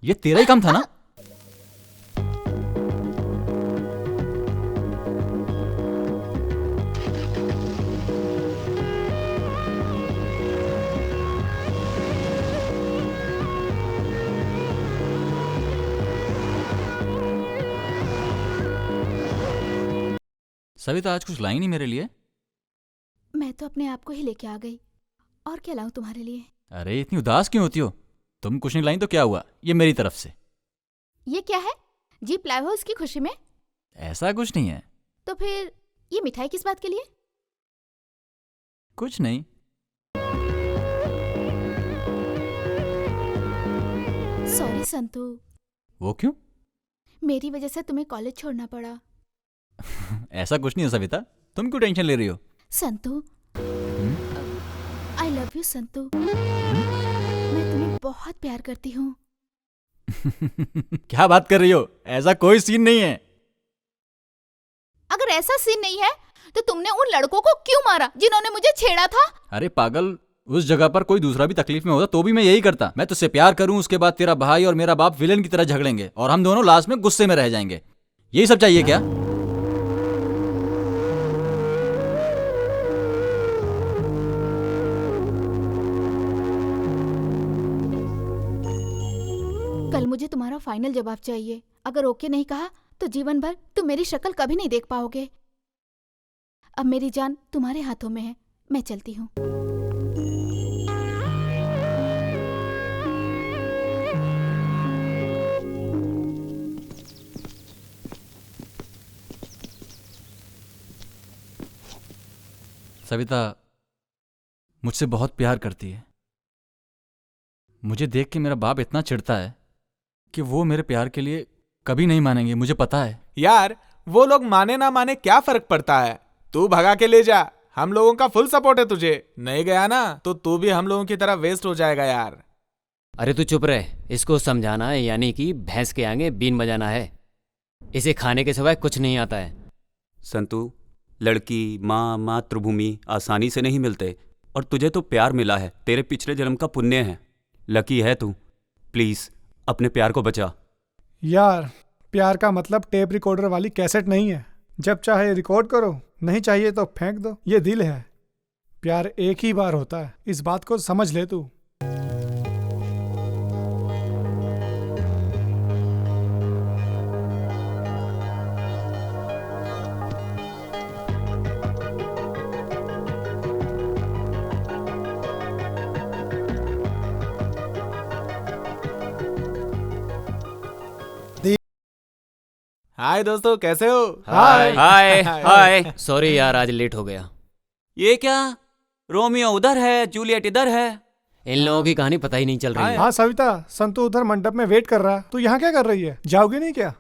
ये तेरा ही काम था ना? सविता आज कुछ लाई नहीं मेरे लिए? मैं तो अपने आप को ही लेके आ गई, और क्या लाऊं तुम्हारे लिए? अरे इतनी उदास क्यों होती हो? तुम कुछ नहीं लाई तो क्या हुआ, ये मेरी तरफ से। ये क्या है? जीप लाए हो उसकी खुशी में? ऐसा कुछ नहीं है। तो फिर ये मिठाई किस बात के लिए? कुछ नहीं। सॉरी संतू। वो क्यों? मेरी वजह से तुम्हें कॉलेज छोड़ना पड़ा। ऐसा कुछ नहीं है सविता, तुम क्यों टेंशन ले रही हो? Santu, I love you Santu. मैं तुम्हें बहुत प्यार करती हूँ। क्या बात कर रही हो? ऐसा कोई सीन नहीं है। अगर ऐसा सीन नहीं है तो तुमने उन लड़कों को क्यों मारा जिन्होंने मुझे छेड़ा था? अरे पागल, उस जगह पर कोई दूसरा भी तकलीफ में होता तो भी मैं यही करता। मैं तुझसे प्यार करूं, उसके बाद तेरा भाई और मेरा बाप विलेन की तरह झगड़ेंगे और हम दोनों लास्ट में गुस्से में रह जाएंगे। यही सब चाहिए क्या? कल मुझे तुम्हारा फाइनल जवाब चाहिए। अगर ओके नहीं कहा तो जीवन भर तुम मेरी शक्ल कभी नहीं देख पाओगे। अब मेरी जान तुम्हारे हाथों में है, मैं चलती हूँ। सविता मुझसे बहुत प्यार करती है। मुझे देख के मेरा बाप इतना चिढ़ता है कि वो मेरे प्यार के लिए कभी नहीं मानेंगे, मुझे पता है। यार वो लोग माने ना माने क्या फर्क पड़ता है? तू भगा के ले जा, हम लोगों का फुल सपोर्ट है तुझे। नहीं गया ना तो तू भी हम लोगों की तरह वेस्ट हो जाएगा यार। अरे तू चुप रहे, इसको समझाना है यानी कि भैंस के आगे बीन बजाना है। इसे खाने के सिवाय कुछ नहीं आता है। संतू, लड़की, माँ, मातृभूमि आसानी से नहीं मिलते और तुझे तो प्यार मिला है, तेरे पिछले जन्म का पुण्य है। लकी है तू, प्लीज अपने प्यार को बचा। यार प्यार का मतलब टेप रिकॉर्डर वाली कैसेट नहीं है। जब चाहे रिकॉर्ड करो, नहीं चाहिए तो फेंक दो। ये दिल है, प्यार एक ही बार होता है, इस बात को समझ ले तू। हाय दोस्तों, कैसे हो? हाय हाय हाय। सॉरी यार, आज लेट हो गया। ये क्या, रोमियो उधर है, जूलियट इधर है। इन लोगों की कहानी पता ही नहीं चल रही है। हाँ सविता, संतू उधर मंडप में वेट कर रहा है। तू यहाँ क्या कर रही है? जाओगे नहीं क्या?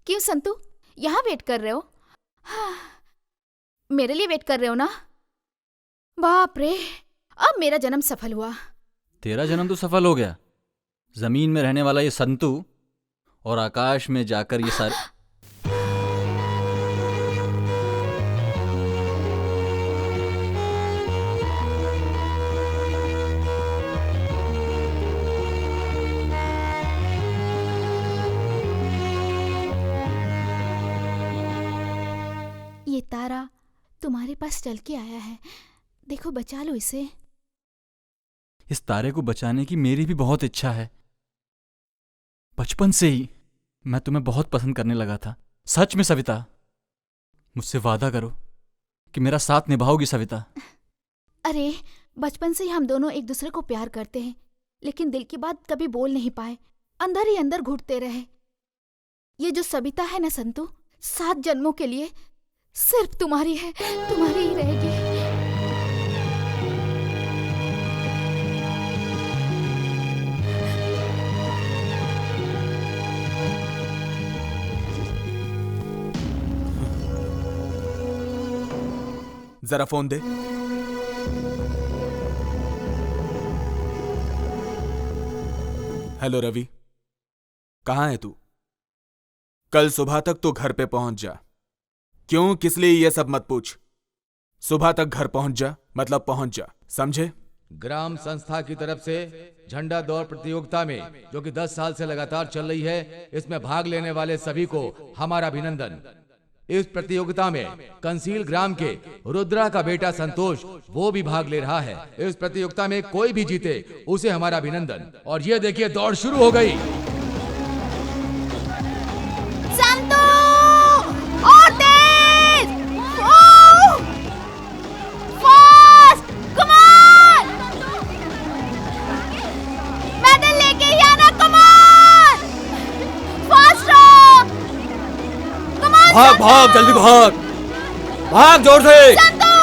क्यों संतू, यहाँ वेट कर रहे हो? हाँ, मेरे लिए वेट कर रहे हो ना? बाप रे, अब मेरा जन्म सफल हुआ। तेरा जन्म तो सफल हो गया। जमीन में रहने वाला ये संतू और आकाश में जाकर ये सारे ये तारा तुम्हारे पास चल के आया है, देखो बचा लो इसे। इस तारे को बचाने की मेरी भी बहुत इच्छा है। बचपन से ही मैं तुम्हें बहुत पसंद करने लगा था। सच में सविता, मुझसे वादा करो कि मेरा साथ निभाओगी सविता। अरे बचपन से ही हम दोनों एक दूसरे को प्यार करते हैं, लेकिन दिल की बात कभी बोल नहीं पाए, अंदर ही अंदर घुटते रहे। ये जो सविता है ना संतू, 7 जन्मों के लिए सिर्फ तुम्हारी है, तुम्हारी ही रहेगी। जरा फोन दे। हेलो रवि, कहाँ है तू? कल सुबह तक तो घर पे पहुंच जा। क्यों, किस लिए ये सब मत पूछ। सुबह तक घर पहुंच जा, मतलब पहुंच जा, समझे? ग्राम संस्था की तरफ से झंडा दौड़ प्रतियोगिता में, जो कि 10 साल से लगातार चल रही है, इसमें भाग लेने वाले सभी को हमारा अभिनंदन। इस प्रतियोगिता में कंसील ग्राम के रुद्रा का बेटा संतोष, वो भी भाग ले रहा है। इस प्रतियोगिता में कोई भी जीते उसे हमारा अभिनंदन। और ये देखिए, दौड़ शुरू हो गई। संतू, और तेज, फास्ट, कम ऑन, मेडल लेके ही आना, कम ऑन, फास्ट रहो, कम ऑन। भाग भाग, जल्दी भाग, भाग जोर से। संतू,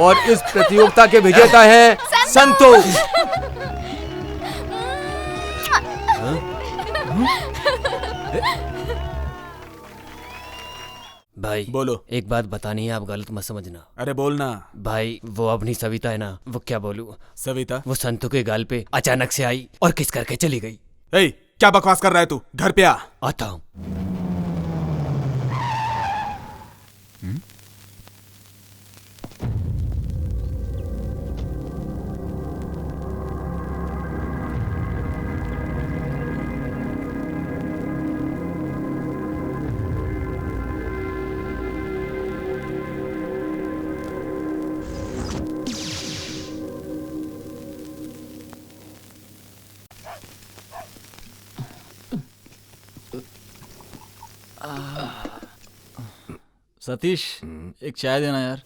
और इस प्रतियोगिता के विजेता है संतोष। भाई बोलो। एक बात बतानी है, आप गलत मत समझना। अरे बोलना। भाई वो अपनी सविता है ना, वो क्या बोलूं, सविता वो संतू के गाल पे अचानक से आई और किस करके चली गई। ए, क्या बकवास कर रहा है तू? घर पे आ। आता हूं। सतीश, एक चाय देना यार।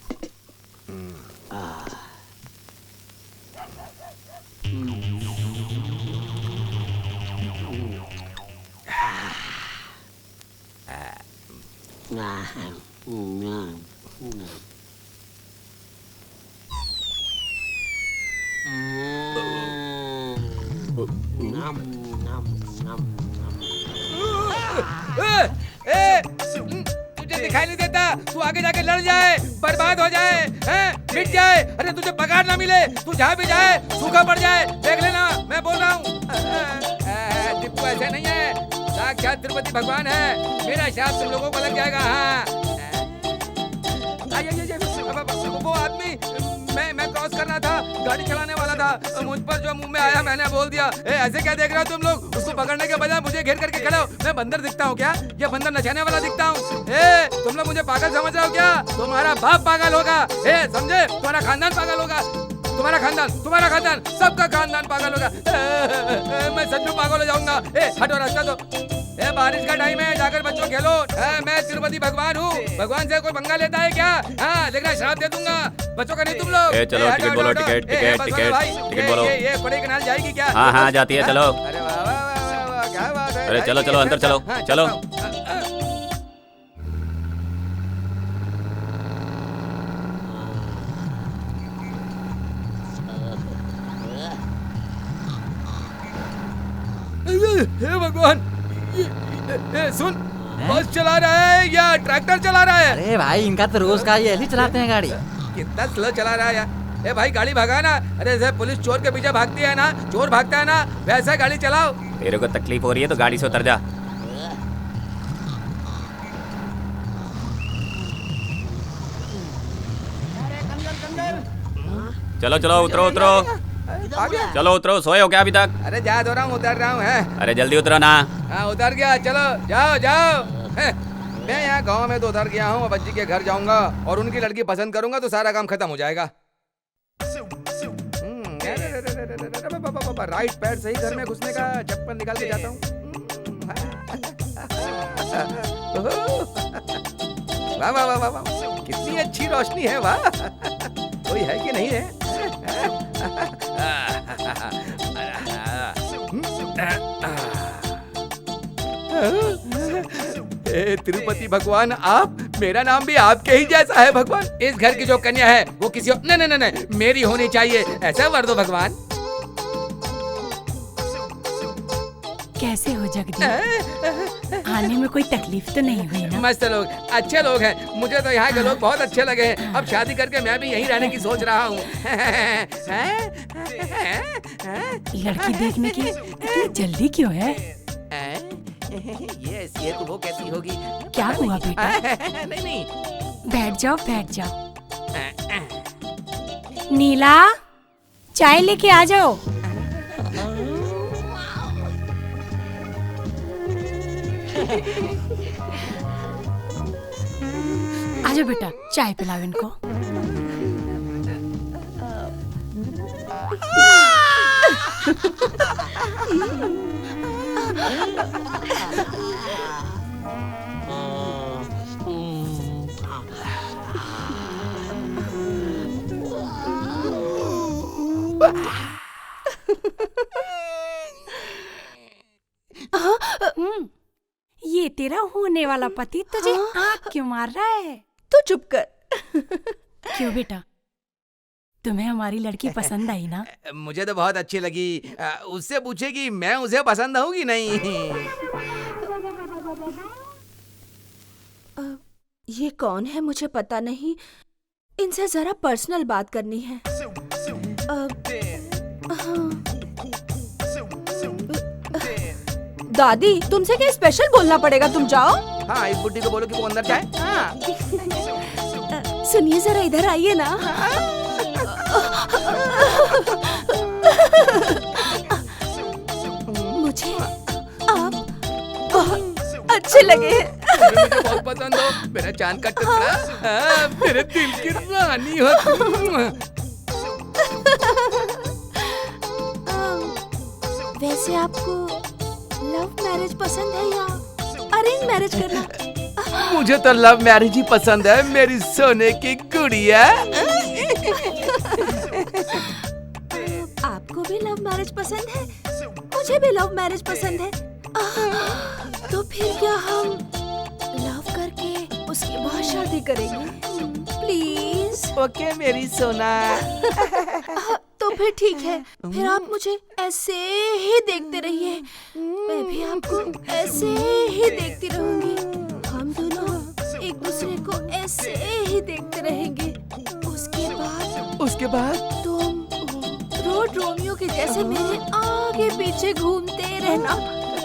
तुझे दिखाई नहीं देता? तू आगे जाके लड़ जाए, बर्बाद हो जाए, हैं, मिट जाए। अरे तुझे पगार ना मिले, तू जहाँ भी जाए सूखा पड़ जाए। देख लेना, मैं बोल रहा हूँ। टिप्पू ऐसे नहीं है, साक्षात तिरुपति भगवान है। मेरा शाप तुम लोगों को लग जाएगा। हाँ, वो आदमी, मैं क्रॉस करना था, गाड़ी चलाने वाला था, मुझ पर जो मुंह में आया मैंने बोल दिया। ऐसे क्या देख रहे हो तुम लोग? उसको पकड़ने के बजाय मुझे घेर करके खड़े हो। मैं बंदर दिखता हूँ क्या? ये बंदर नचाने वाला दिखता हूँ? तुम लोग मुझे पागल समझ रहे हो क्या? तुम्हारा बाप पागल होगा, समझे? तुम्हारा खानदान पागल होगा, तुम्हारा खानदान, सबका खानदान पागल होगा। मैं सच में पागल हो जाऊंगा। हटो, रास्ता दो। बारिश का टाइम है, जाकर बच्चों खेलो। मैं तिरुपति भगवान हूँ, भगवान से कोई पंगा लेता है क्या? हाँ, देखना, श्राप दे दूंगा बच्चों का, नहीं तुम लोग। चलो टिकट बोलो, टिकट बोलो। ये कोडाईकनाल जाएगी क्या? हाँ जाती है, चलो। अरे वाह वाह वाह वाह, क्या बात है। अरे चलो अंदर चलो, चलो। हे भगवान, सुन, बस चला रहा है या ट्रैक्टर चला रहा है? अरे भाई इनका तो रोज का ये ऐसे चलाते हैं गाड़ी। कितना स्लो चला रहा है यार। ए भाई गाड़ी भगा ना। अरे जैसे पुलिस चोर के पीछे भागती है ना, चोर भागता है ना, वैसा गाड़ी चलाओ। तेरे को तकलीफ हो रही है तो गाड़ी से उतर जा। चलो चलो उतरो उतरो, चलो उतरो। सोए हो क्या अभी तक? अरे जा दो रहा हूँ, उतर रहा हूँ। है अरे जल्दी उतरो ना। हाँ उतर गया, चलो जाओ जाओ। मैं यहाँ गांव में तो उतर गया हूँ, अब अज्जी के घर जाऊंगा और उनकी लड़की पसंद करूंगा तो सारा काम खत्म हो जाएगा। राइट पैर सही घर में घुसने का, चप्पल निकाल के जाता हूँ। वाह वाह वाह वाह, कितनी अच्छी रोशनी है, वाह। कोई है कि नहीं है? तिरुपति भगवान, आप, मेरा नाम भी आपके ही जैसा है भगवान। इस घर की जो कन्या है वो किसी और नहीं नहीं नहीं मेरी होनी चाहिए, ऐसा वर दो भगवान। कैसे हो जगदीश? आने में कोई तकलीफ तो नहीं हुई ना? मस्त लोग, अच्छे लोग हैं। मुझे तो यहाँ के लोग बहुत अच्छे लगे हैं। अब शादी करके मैं भी यहीं रहने की सोच रहा हूँ। लड़की देखने की इतनी जल्दी क्यों है? ये तो वो कैसी होगी? क्या हुआ बेटा? नहीं नहीं, बैठ जाओ बैठ जाओ। नीला, चाय लेके आ जाओ। आजा बेटा, चाय पिलाओ इनको। ये तेरा होने वाला पति तुझे आँख क्यों मार रहा है? तू चुप कर। क्यों बेटा, तुम्हें हमारी लड़की पसंद आई ना? मुझे तो बहुत अच्छी लगी। उससे पूछे कि मैं उसे पसंद हूँ कि नहीं। ये कौन है मुझे पता नहीं, इनसे जरा पर्सनल बात करनी है। दादी, तुमसे क्या स्पेशल बोलना पड़ेगा, तुम जाओ। हाँ, इस बुड्ढी को बोलो कि वो अंदर जाए। हाँ। सुनिए जरा, इधर आइए ना। मुझे आप बहुत अच्छे लगे हैं। मुझे बहुत पसंद हो, मेरा चांद का टुकड़ा, मेरे दिल की रानी हो तुम। वैसे आपको लव मैरिज पसंद है या अरेंज मैरिज करना? मुझे तो लव मैरिज ही पसंद है, मेरी सोने की गुड़िया। आपको भी लव मैरिज पसंद है? मुझे भी लव मैरिज पसंद है। तो फिर क्या हम लव करके उसके बाद शादी करेंगे? प्लीज। ओके मेरी सोना। तो फिर ठीक है, फिर आप मुझे ऐसे ही देखते रहिए, मैं भी आपको ऐसे ही देखती रहूंगी। हम दोनों एक दूसरे को ऐसे ही देखते रहेंगे। उसके बाद तुम रोड रोमियो के जैसे मेरे आगे पीछे घूमते रहना,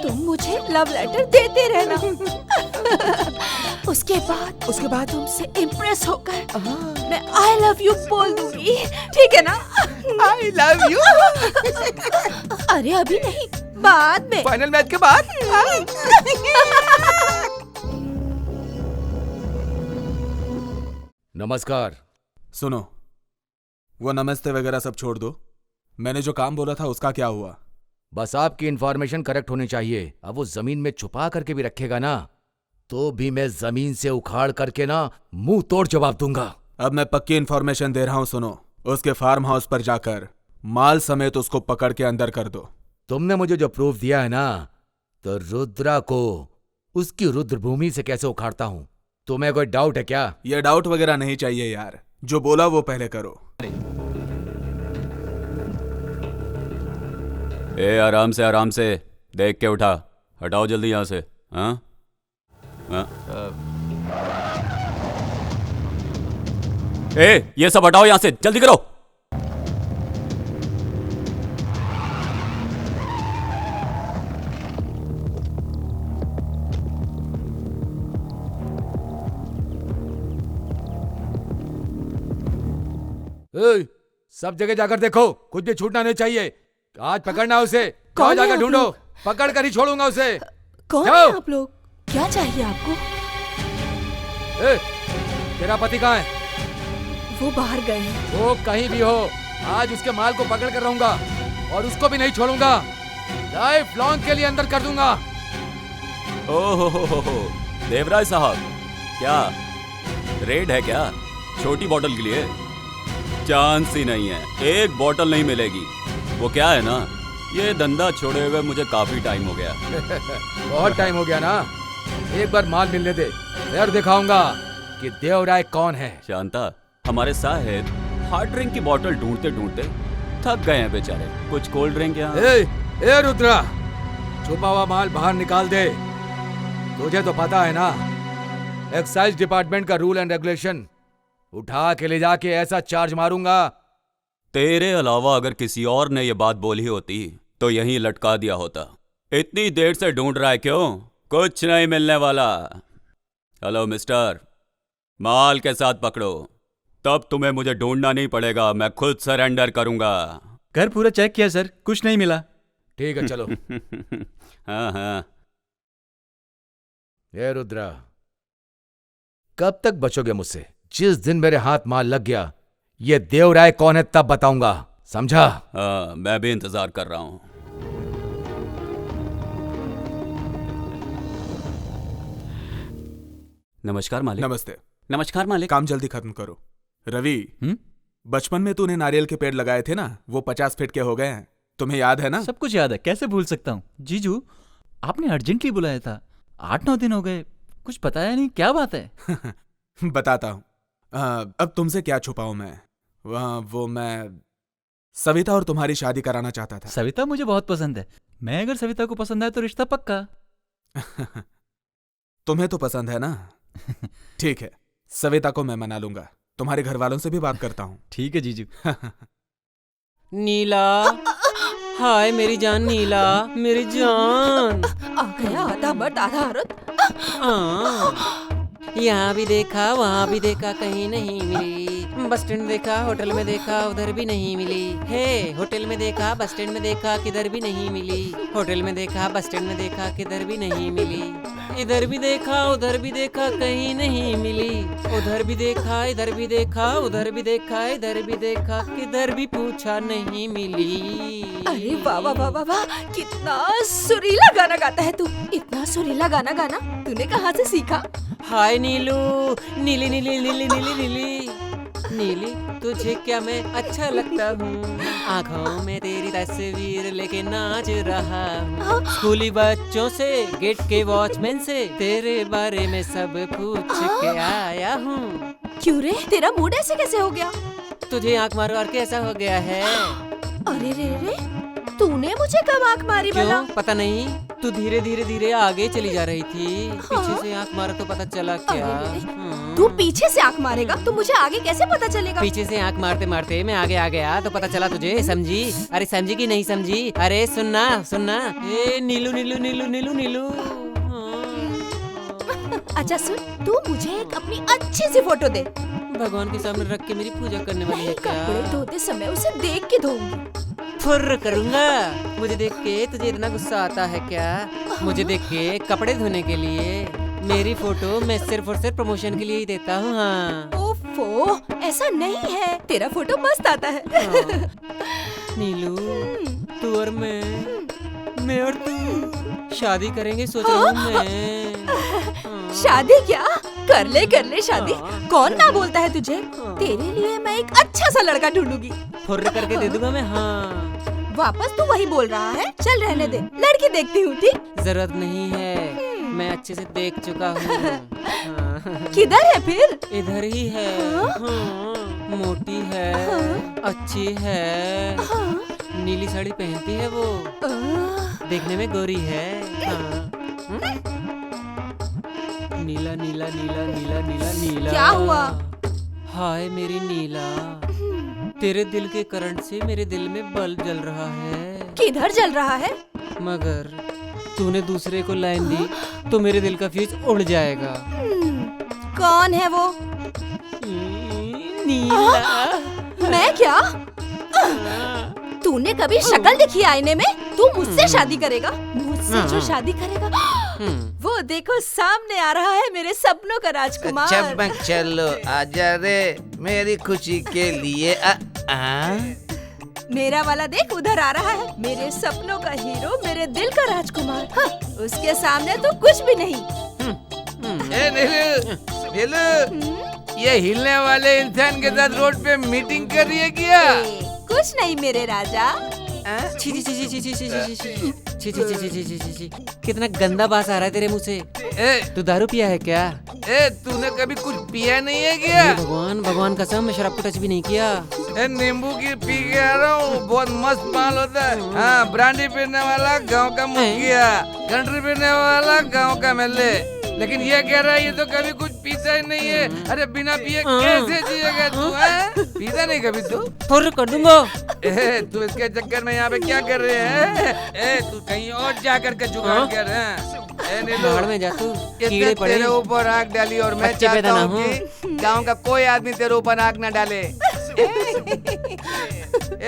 तुम मुझे लव लेटर देते रहना। उसके बाद तुमसे इम्प्रेस होकर मैं आई लव यू बोल दूंगी, ठीक है ना? I love you. अरे अभी नहीं, बाद में, फाइनल मैच के बाद। नमस्कार। सुनो, वो नमस्ते वगैरह सब छोड़ दो। मैंने जो काम बोला था उसका क्या हुआ? बस आपकी इन्फॉर्मेशन करेक्ट होनी चाहिए। अब वो जमीन में छुपा करके भी रखेगा ना, तो भी मैं जमीन से उखाड़ करके ना मुंह तोड़ जवाब दूंगा। अब मैं पक्की इन्फॉर्मेशन दे रहा हूं, सुनो। उसके फार्म हाउस पर जाकर माल समेत उसको पकड़ के अंदर कर दो। तुमने मुझे जो प्रूफ दिया है ना, तो रुद्रा को उसकी रुद्रभूमि से कैसे उखाड़ता हूं? तुम्हें कोई डाउट है क्या? ये डाउट वगैरह नहीं चाहिए यार, जो बोला वो पहले करो। ए आराम से आराम से। देख के उठा, हटाओ जल्दी यहाँ से। हाँ हाँ। ए, ये सब हटाओ यहाँ से, जल्दी करो। ए, सब जगह जाकर देखो, कुछ भी छूटना नहीं चाहिए। आज पकड़ना उसे। जाओ जाकर ढूंढो, पकड़ कर ही छोड़ूंगा उसे। कौन है आप लोग? क्या चाहिए आपको? ए, तेरा पति कहाँ है? वो बाहर गए हैं। वो कहीं भी हो, आज उसके माल को पकड़ कर रहूंगा और उसको भी नहीं छोड़ूंगा। लाइफ लॉन्ग के लिए अंदर कर दूंगा। ओहो, देवराज साहब, क्या रेड है क्या? छोटी बोतल के लिए चांस ही नहीं है, एक बोतल नहीं मिलेगी। वो क्या है ना, ये धंधा छोड़े हुए मुझे काफी टाइम हो गया। बहुत टाइम हो गया ना। एक बार माल मिलने दे, फिर दिखाऊंगा कि देवराय कौन है। शांता, हमारे साहेब हार्ड ड्रिंक की बोतल ढूंढते ढूंढते थक गए हैं बेचारे। कुछ कोल्ड ड्रिंक यहाँ? ए रुद्रा, छुपा हुआ माल बाहर निकाल दे। तुझे तो पता है ना, एक्साइज डिपार्टमेंट का रूल एंड रेगुलेशन। उठा के ले जाके ऐसा चार्ज मारूंगा। तेरे अलावा अगर किसी और ने ये बात बोली होती तो यहीं लटका दिया होता। इतनी देर से ढूंढ रहा है क्यों? कुछ नहीं मिलने वाला। हेलो मिस्टर, माल के साथ पकड़ो, तब तुम्हें मुझे ढूंढना नहीं पड़ेगा, मैं खुद सरेंडर करूंगा। घर पूरा चेक किया सर, कुछ नहीं मिला। ठीक है चलो। हाँ हाँ। ये रुद्रा, कब तक बचोगे मुझसे? जिस दिन मेरे हाथ माल लग गया, ये देवराय कौन है तब बताऊंगा, समझा? हाँ, मैं भी इंतजार कर रहा हूं। नमस्कार मालिक। नमस्ते। नमस्कार मालिक। काम जल्दी खत्म करो। रवि, बचपन में तूने नारियल के पेड़ लगाए थे ना, वो 50 फीट के हो गए हैं, तुम्हें याद है ना? सब कुछ याद है, कैसे भूल सकता हूँ। जीजू, आपने अर्जेंटली बुलाया था, 8-9 दिन हो गए, कुछ बताया नहीं, क्या बात है? बताता हूँ। अब तुमसे क्या छुपाऊं मैं? वो मैं सविता और तुम्हारी शादी कराना चाहता था। सविता मुझे बहुत पसंद है। मैं अगर सविता को पसंद आए तो रिश्ता पक्का। तुम्हें तो पसंद है ना? ठीक है, सविता को मैं मना लूंगा। तुम्हारे घर वालों से भी बात करता हूँ। ठीक है जीजू। नीला, हाय मेरी जान नीला, मेरी जान। आ गया आधा मर्द आधा औरत। यहाँ भी देखा, वहाँ भी देखा, कहीं नहीं मिली। बस स्टैंड देखा, होटल में देखा, उधर भी नहीं मिली। हे, होटल में देखा, बस स्टैंड में देखा, किधर भी नहीं मिली। होटल में देखा, बस स्टैंड में देखा, किधर भी नहीं मिली। इधर भी देखा, उधर भी देखा, कहीं नहीं मिली। उधर भी देखा, इधर भी देखा, उधर भी देखा, इधर भी देखा, किधर भी पूछा नहीं मिली। अरे वाह वाह वाह वाह, कितना सुरीला गाना गाता है तू। इतना सुरीला गाना गाना तूने कहाँ से सीखा? हाय नीलू, नीली नीली नीली नीली नीली नीली, तुझे क्या मैं अच्छा लगता हूँ? आँखों में तेरी तस्वीर लेके नाच रहा हूँ। स्कूली बच्चों से, गेट के वॉचमैन से तेरे बारे में सब पूछ के आया हूँ। क्यों रे, तेरा मूड ऐसे कैसे हो गया? तुझे आँख मार मार के ऐसा हो गया है। अरे रे रे, तूने मुझे कब आँख मारी भला? क्यों पता नहीं, तू धीरे धीरे धीरे आगे चली जा रही थी। पीछे से आँख मारा तो पता चला क्या? तू पीछे से आँख मारेगा तो मुझे आगे कैसे पता चलेगा? पीछे से आँख मारते मारते मैं आगे आ गया तो पता चला तुझे, समझी? अरे समझी कि नहीं समझी? अरे सुनना सुनना, ए नीलू नीलू नीलू नीलू नीलू। अच्छा सुन, तू मुझे एक अपनी अच्छी सी फोटो दे। भगवान के सामने रख के मेरी पूजा करने वाली है क्या? कपड़े धोते समय उसे देख के धोऊंगी। फुर्र करूंगा। मुझे देख के तुझे इतना गुस्सा आता है क्या? मुझे देख के कपड़े धोने के लिए मेरी फोटो मैं सिर्फ और सिर्फ प्रमोशन के लिए ही देता हूँ। हाँ ओफो, ऐसा नहीं है, तेरा फोटो मस्त आता है। नीलू, तू और मैं और तू शादी करेंगे सोच रहा हूँ मैं। शादी क्या? कर ले शादी। कौन ना बोलता है तुझे? तेरे लिए मैं एक अच्छा सा लड़का ढूंढूंगी। फुर्र करके दे दूंगा मैं। हाँ वापस तू वही बोल रहा है? चल रहने दे, लड़की देखती हूँ। ठीक, जरूरत नहीं है, मैं अच्छे से देख चुका हूँ। किधर है फिर? इधर ही है। हाँ, मोटी है, अच्छी है, नीली साड़ी पहनती है वो, देखने में गोरी है। हाँ। नीला नीला नीला नीला नीला नीला। क्या हुआ? हाय मेरी नीला, तेरे दिल के करंट से मेरे दिल में बल्ब जल रहा है। किधर जल रहा है? मगर तूने दूसरे को लाइन दी तो मेरे दिल का फ्यूज उड़ जाएगा। कौन है वो? नीला। मैं क्या? तूने कभी शक्ल देखी आईने में? तू मुझसे शादी करेगा? मुझसे जो शादी करेगा वो देखो सामने आ रहा है मेरे सपनों का राजकुमार। चमक चलो आजा रे मेरी खुशी के लिए। मेरा वाला देख उधर आ रहा है, मेरे सपनों का हीरो, मेरे दिल का राजकुमार। हाँ, उसके सामने तो कुछ भी नहीं। नीलू, ये हिलने वाले इंसान के साथ रोड पे मीटिंग कर रही है क्या? कुछ नहीं मेरे राजा। छी छी छी छी छी छी छी छी छी छी छी छी छी छी, कितना गंदा बास आ रहा है तेरे मुंह से। तू दारू पिया है क्या? तूने कभी कुछ पिया नहीं है क्या? भगवान भगवान कसम, मैं शराब को टच भी नहीं किया। नींबू की पी के आ रहा हूँ, बहुत मस्त माल होता है। हाँ, ब्रांडी पीने वाला गांव का मुखिया, कंट्री पीने वाला गांव का एमएलए, लेकिन ये कह रहा है ये तो कभी कुछ पीता ही नहीं है। अरे बिना पिए कैसे जिएगा तू? पीता नहीं कभी तू? फुर्र कर दूंगा। तू इसके चक्कर में यहाँ पे क्या कर रहे हैं? तू कहीं और जा करके जुगाड़ कर। बाहर में जा तू, कीड़े पड़े। तेरे ऊपर आग डाली और मैं चाहता हूँ कि गाँव का कोई आदमी तेरे ऊपर आग न डाले।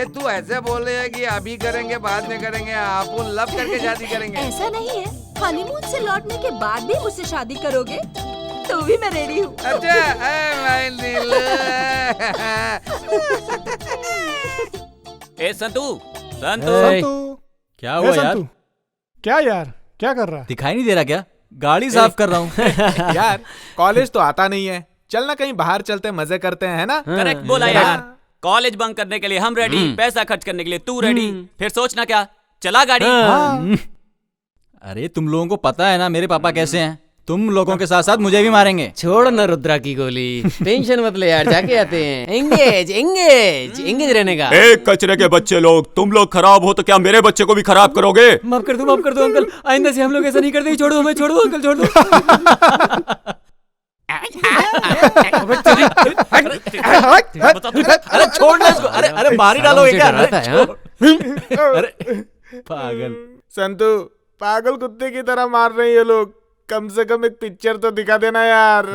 तू ऐसे बोल रही है कि अभी करेंगे बाद में करेंगे, आप लव करके शादी करेंगे। ऐसा नहीं है, हनीमून से लौटने के बाद भी मुझसे शादी करोगे तो भी मैं रेडी हूँ। अच्छा, संतू संतू क्या हुआ यार? क्या यार, क्या कर रहा? दिखाई नहीं दे रहा क्या? गाड़ी साफ कर रहा हूँ। यार कॉलेज तो आता नहीं है, चलना कहीं बाहर चलते मजे करते हैं ना? करेक्ट बोला यार। कॉलेज बंक करने के लिए हम रेडी, पैसा खर्च करने के लिए तू रेडी, फिर सोचना क्या? चला गाड़ी। अरे तुम लोगों को पता है ना मेरे पापा कैसे हैं? तुम लोगों के साथ साथ मुझे भी मारेंगे। छोड़ ना रुद्रा की गोली, टेंशन मत ले यार, जाके आते हैं। एंगेज एंगेज एंगेज रहने का। कचरे के बच्चे लोग, तुम लोग खराब हो तो क्या मेरे बच्चे को भी खराब करोगे? माफ कर दो अंकल, आइंदा से हम लोग ऐसा नहीं करते। छोड़ दो हमें, छोड़ दो अंकल, छोड़ दो। अरे छोड़ना इसको। अरे मार ही डालोगे क्या? अरे पागल संतू, पागल कुत्ते की तरह मार रहे हैं ये लोग। कम से कम एक पिक्चर तो दिखा देना यार।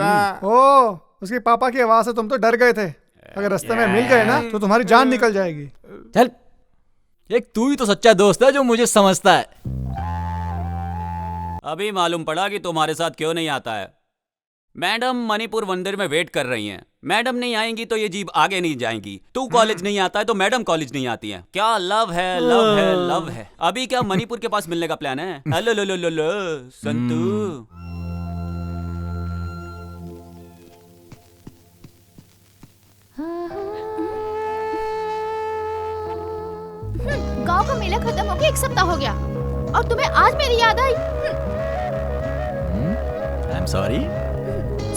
ओ, उसके पापा की आवाज से तुम तो डर गए थे। अगर रास्ते में मिल गए ना तो तुम्हारी जान निकल जाएगी। चल, एक तू ही तो सच्चा दोस्त है जो मुझे समझता है। अभी मालूम पड़ा कि तुम्हारे साथ क्यों नहीं आता है। मैडम मणिपुर मंदिर में वेट कर रही हैं। मैडम नहीं आएंगी तो ये जीप आगे नहीं जाएंगी। तू कॉलेज नहीं आता है तो मैडम कॉलेज नहीं आती है। क्या लव है, लव है, लव है। अभी क्या मणिपुर के पास मिलने का प्लान है? हेलो लो लो लो लो संतू। गांव का मेला खत्म होके 1 सप्ताह हो गया और तुम्हें आज मेरी याद आई। I am sorry.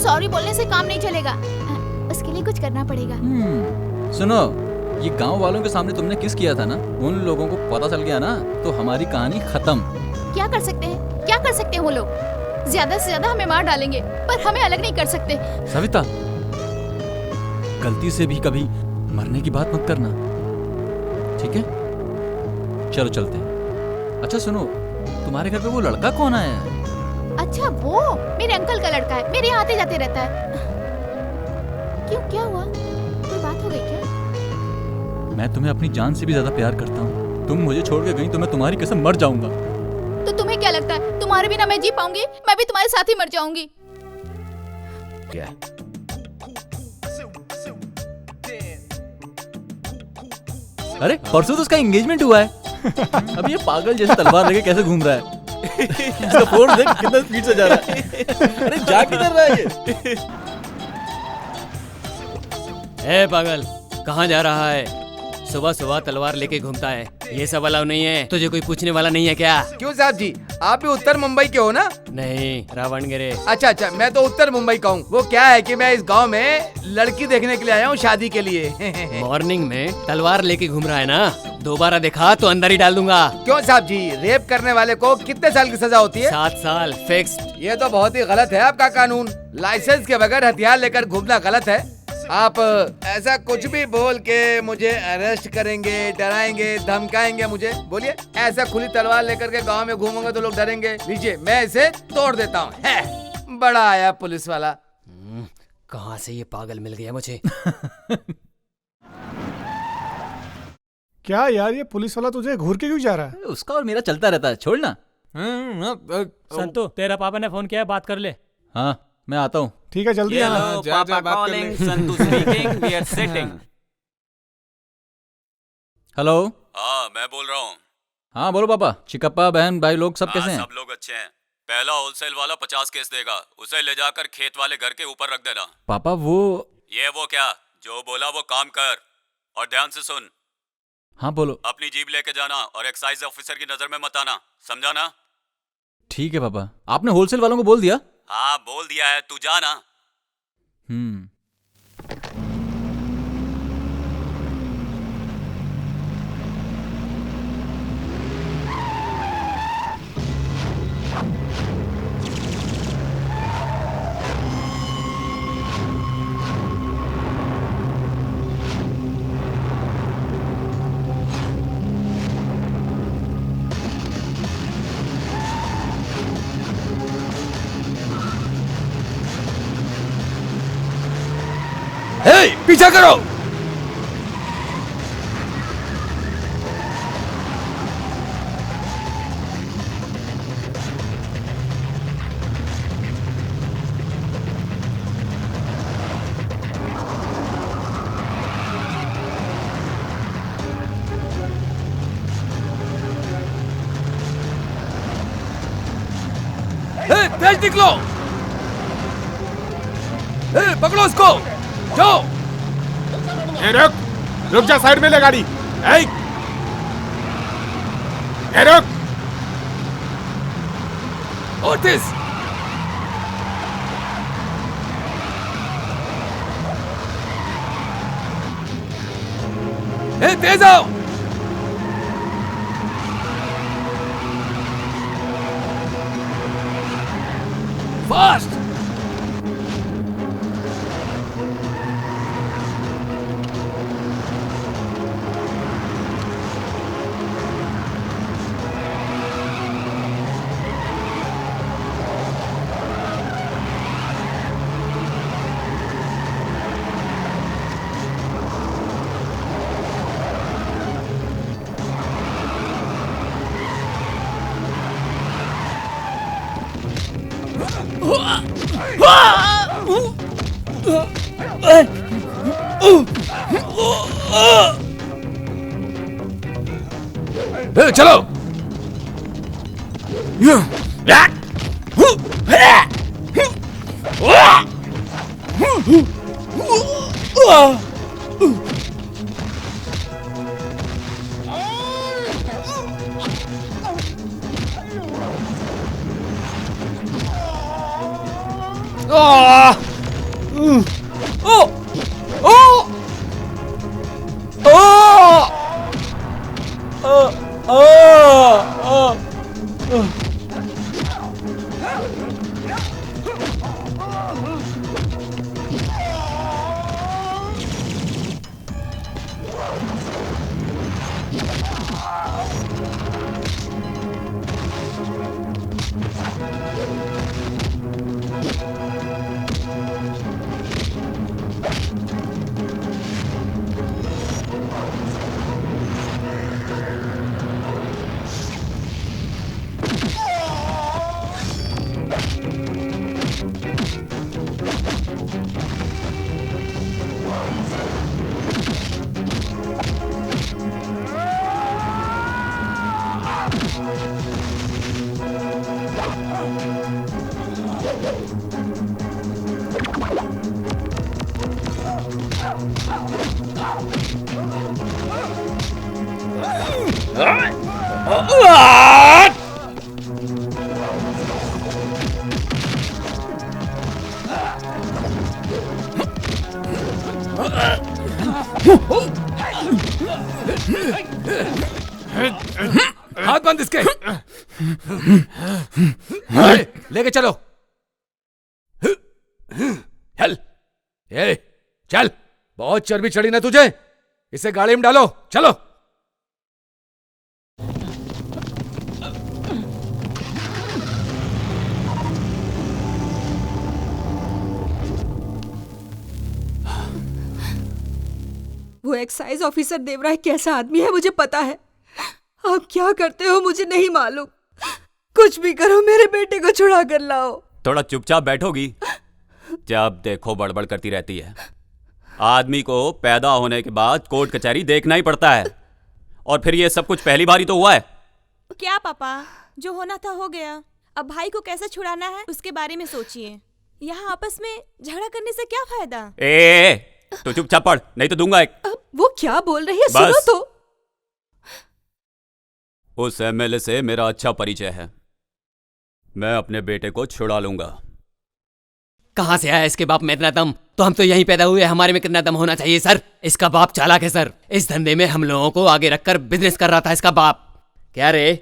सॉरी बोलने से काम नहीं चलेगा, उसके लिए कुछ करना पड़ेगा। सुनो, ये गांव वालों के सामने तुमने किस किया था ना, उन लोगों को पता चल गया ना तो हमारी कहानी खत्म। क्या कर सकते हैं, क्या कर सकते हैं वो लोग? ज्यादा से ज्यादा हमें मार डालेंगे पर हमें अलग नहीं कर सकते। सविता, गलती से भी कभी मरने की बात मत करना, ठीक है? चलो चलते हैं। अच्छा सुनो, तुम्हारे घर पे वो लड़का कौन आया है? अच्छा वो मेरे अंकल का लड़का है, मेरे यहाँ आते जाते रहता है। क्यों, क्या हुआ? कोई बात हो गई क्या? मैं तुम्हें अपनी जान से भी ज्यादा प्यार करता हूँ। तुम मुझे छोड़ के गई तो मैं तुम्हारी कसम मर जाऊंगा। तो तुम्हें क्या लगता है तुम्हारे बिना मैं जी पाऊंगी? मैं भी तुम्हारे साथ ही मर जाऊंगी। क्या? अरे परसों तो उसका एंगेजमेंट हुआ है। अब ये पागल जैसे तलवार लेके कैसे घूम रहा है? इसका फोन देख कितना स्पीड से जा रहा है। अरे जा किधर रहा है ये? ए पागल, कहाँ जा रहा है? सुबह सुबह तलवार लेके घूमता है। ये सब अलाउ नहीं है। तुझे कोई पूछने वाला नहीं है क्या? क्यों साहब जी, आप भी उत्तर मुंबई के हो ना? नहीं, रावणगिरे। अच्छा, मैं तो उत्तर मुंबई का हूँ। वो क्या है कि मैं इस गांव में लड़की देखने के लिए आया हूँ शादी के लिए। मॉर्निंग में तलवार लेके घूम रहा है ना? दोबारा देखा तो अंदर ही डाल दूंगा। क्यों साहब जी, रेप करने वाले को कितने साल की सजा होती है? 7 साल फिक्स्ड। ये तो बहुत ही गलत है आपका कानून। लाइसेंस के बगैर हथियार लेकर घूमना गलत है। आप ऐसा कुछ भी बोल के मुझे अरेस्ट करेंगे, डराएंगे, धमकाएंगे मुझे? बोलिए, ऐसा खुली तलवार लेकर के गांव में घूमूंगा तो लोग डरेंगे? लीजिए, मैं इसे तोड़ देता हूँ। बड़ा आया पुलिस वाला। कहाँ से ये पागल मिल गया मुझे? क्या यार, ये पुलिस वाला तुझे घूर के क्यों जा रहा है? उसका और मेरा चलता रहता है, छोड़ना। संतू, तेरा पापा ने फोन किया है, बात कर ले। हाँ, मैं आता हूँ। ठीक है, जल्दी आना। पापा calling, Santu speaking, we are sitting. Hello. हाँ, मैं बोल रहा हूँ। हाँ बोलो पापा। चिकप्पा, बहन, भाई लोग सब कैसे हैं? सब लोग अच्छे हैं। पहला होलसेल वाला 50 केस देगा, उसे ले जाकर खेत वाले घर के ऊपर रख देना। पापा वो क्या, जो बोला वो काम कर, और ध्यान से सुन। हाँ बोलो। अपनी जीप लेके जाना और एक्साइज ऑफिसर की नजर में मत आना, समझा ना? ठीक है पापा। आपने होलसेल वालों को बोल दिया? हाँ बोल दिया है, तू जा ना। पीछा करो। तेज निकलो। पकड़ो उसको, जाओ। रुक जा, साइड में ले गाड़ी। रुक। ओटिस, तेज आओ। फास्ट। चलो। हाथ बंद इसके। लेके चलो। चल, ए, चल। बहुत चर्बी चढ़ी ना तुझे, इसे गाड़ी में डालो। चलो। वो एक्साइज ऑफिसर देवराय कैसा आदमी है मुझे पता है। आप क्या करते हो मुझे नहीं मालूम। कुछ भी करो, मेरे बेटे को छुड़ा कर लाओ। थोड़ा चुपचाप बैठोगी? जब देखो बड़बड़ करती रहती है। आदमी को पैदा होने के बाद कोर्ट कचहरी देखना ही पड़ता है, और फिर ये सब कुछ पहली बार ही तो हुआ है। क्या पापा, जो होना था हो गया। अब भाई को कैसे छुड़ाना है उसके बारे में सोचिए। यहाँ आपस में झगड़ा करने से क्या फायदा। तो चुपचाप पढ़, नहीं तो दूंगा एक। वो क्या बोल रही है, सुनो तो। उस एमएलए से मेरा अच्छा परिचय है, मैं अपने बेटे को छुड़ा लूंगा। कहाँ से आया इसके बाप में इतना दम? तो हम तो यहीं पैदा हुए, हमारे में कितना दम होना चाहिए सर? इसका बाप चालाक है सर, इस धंधे में हम लोगों को आगे रखकर बिजनेस कर रहा था इसका बाप। क्या रे,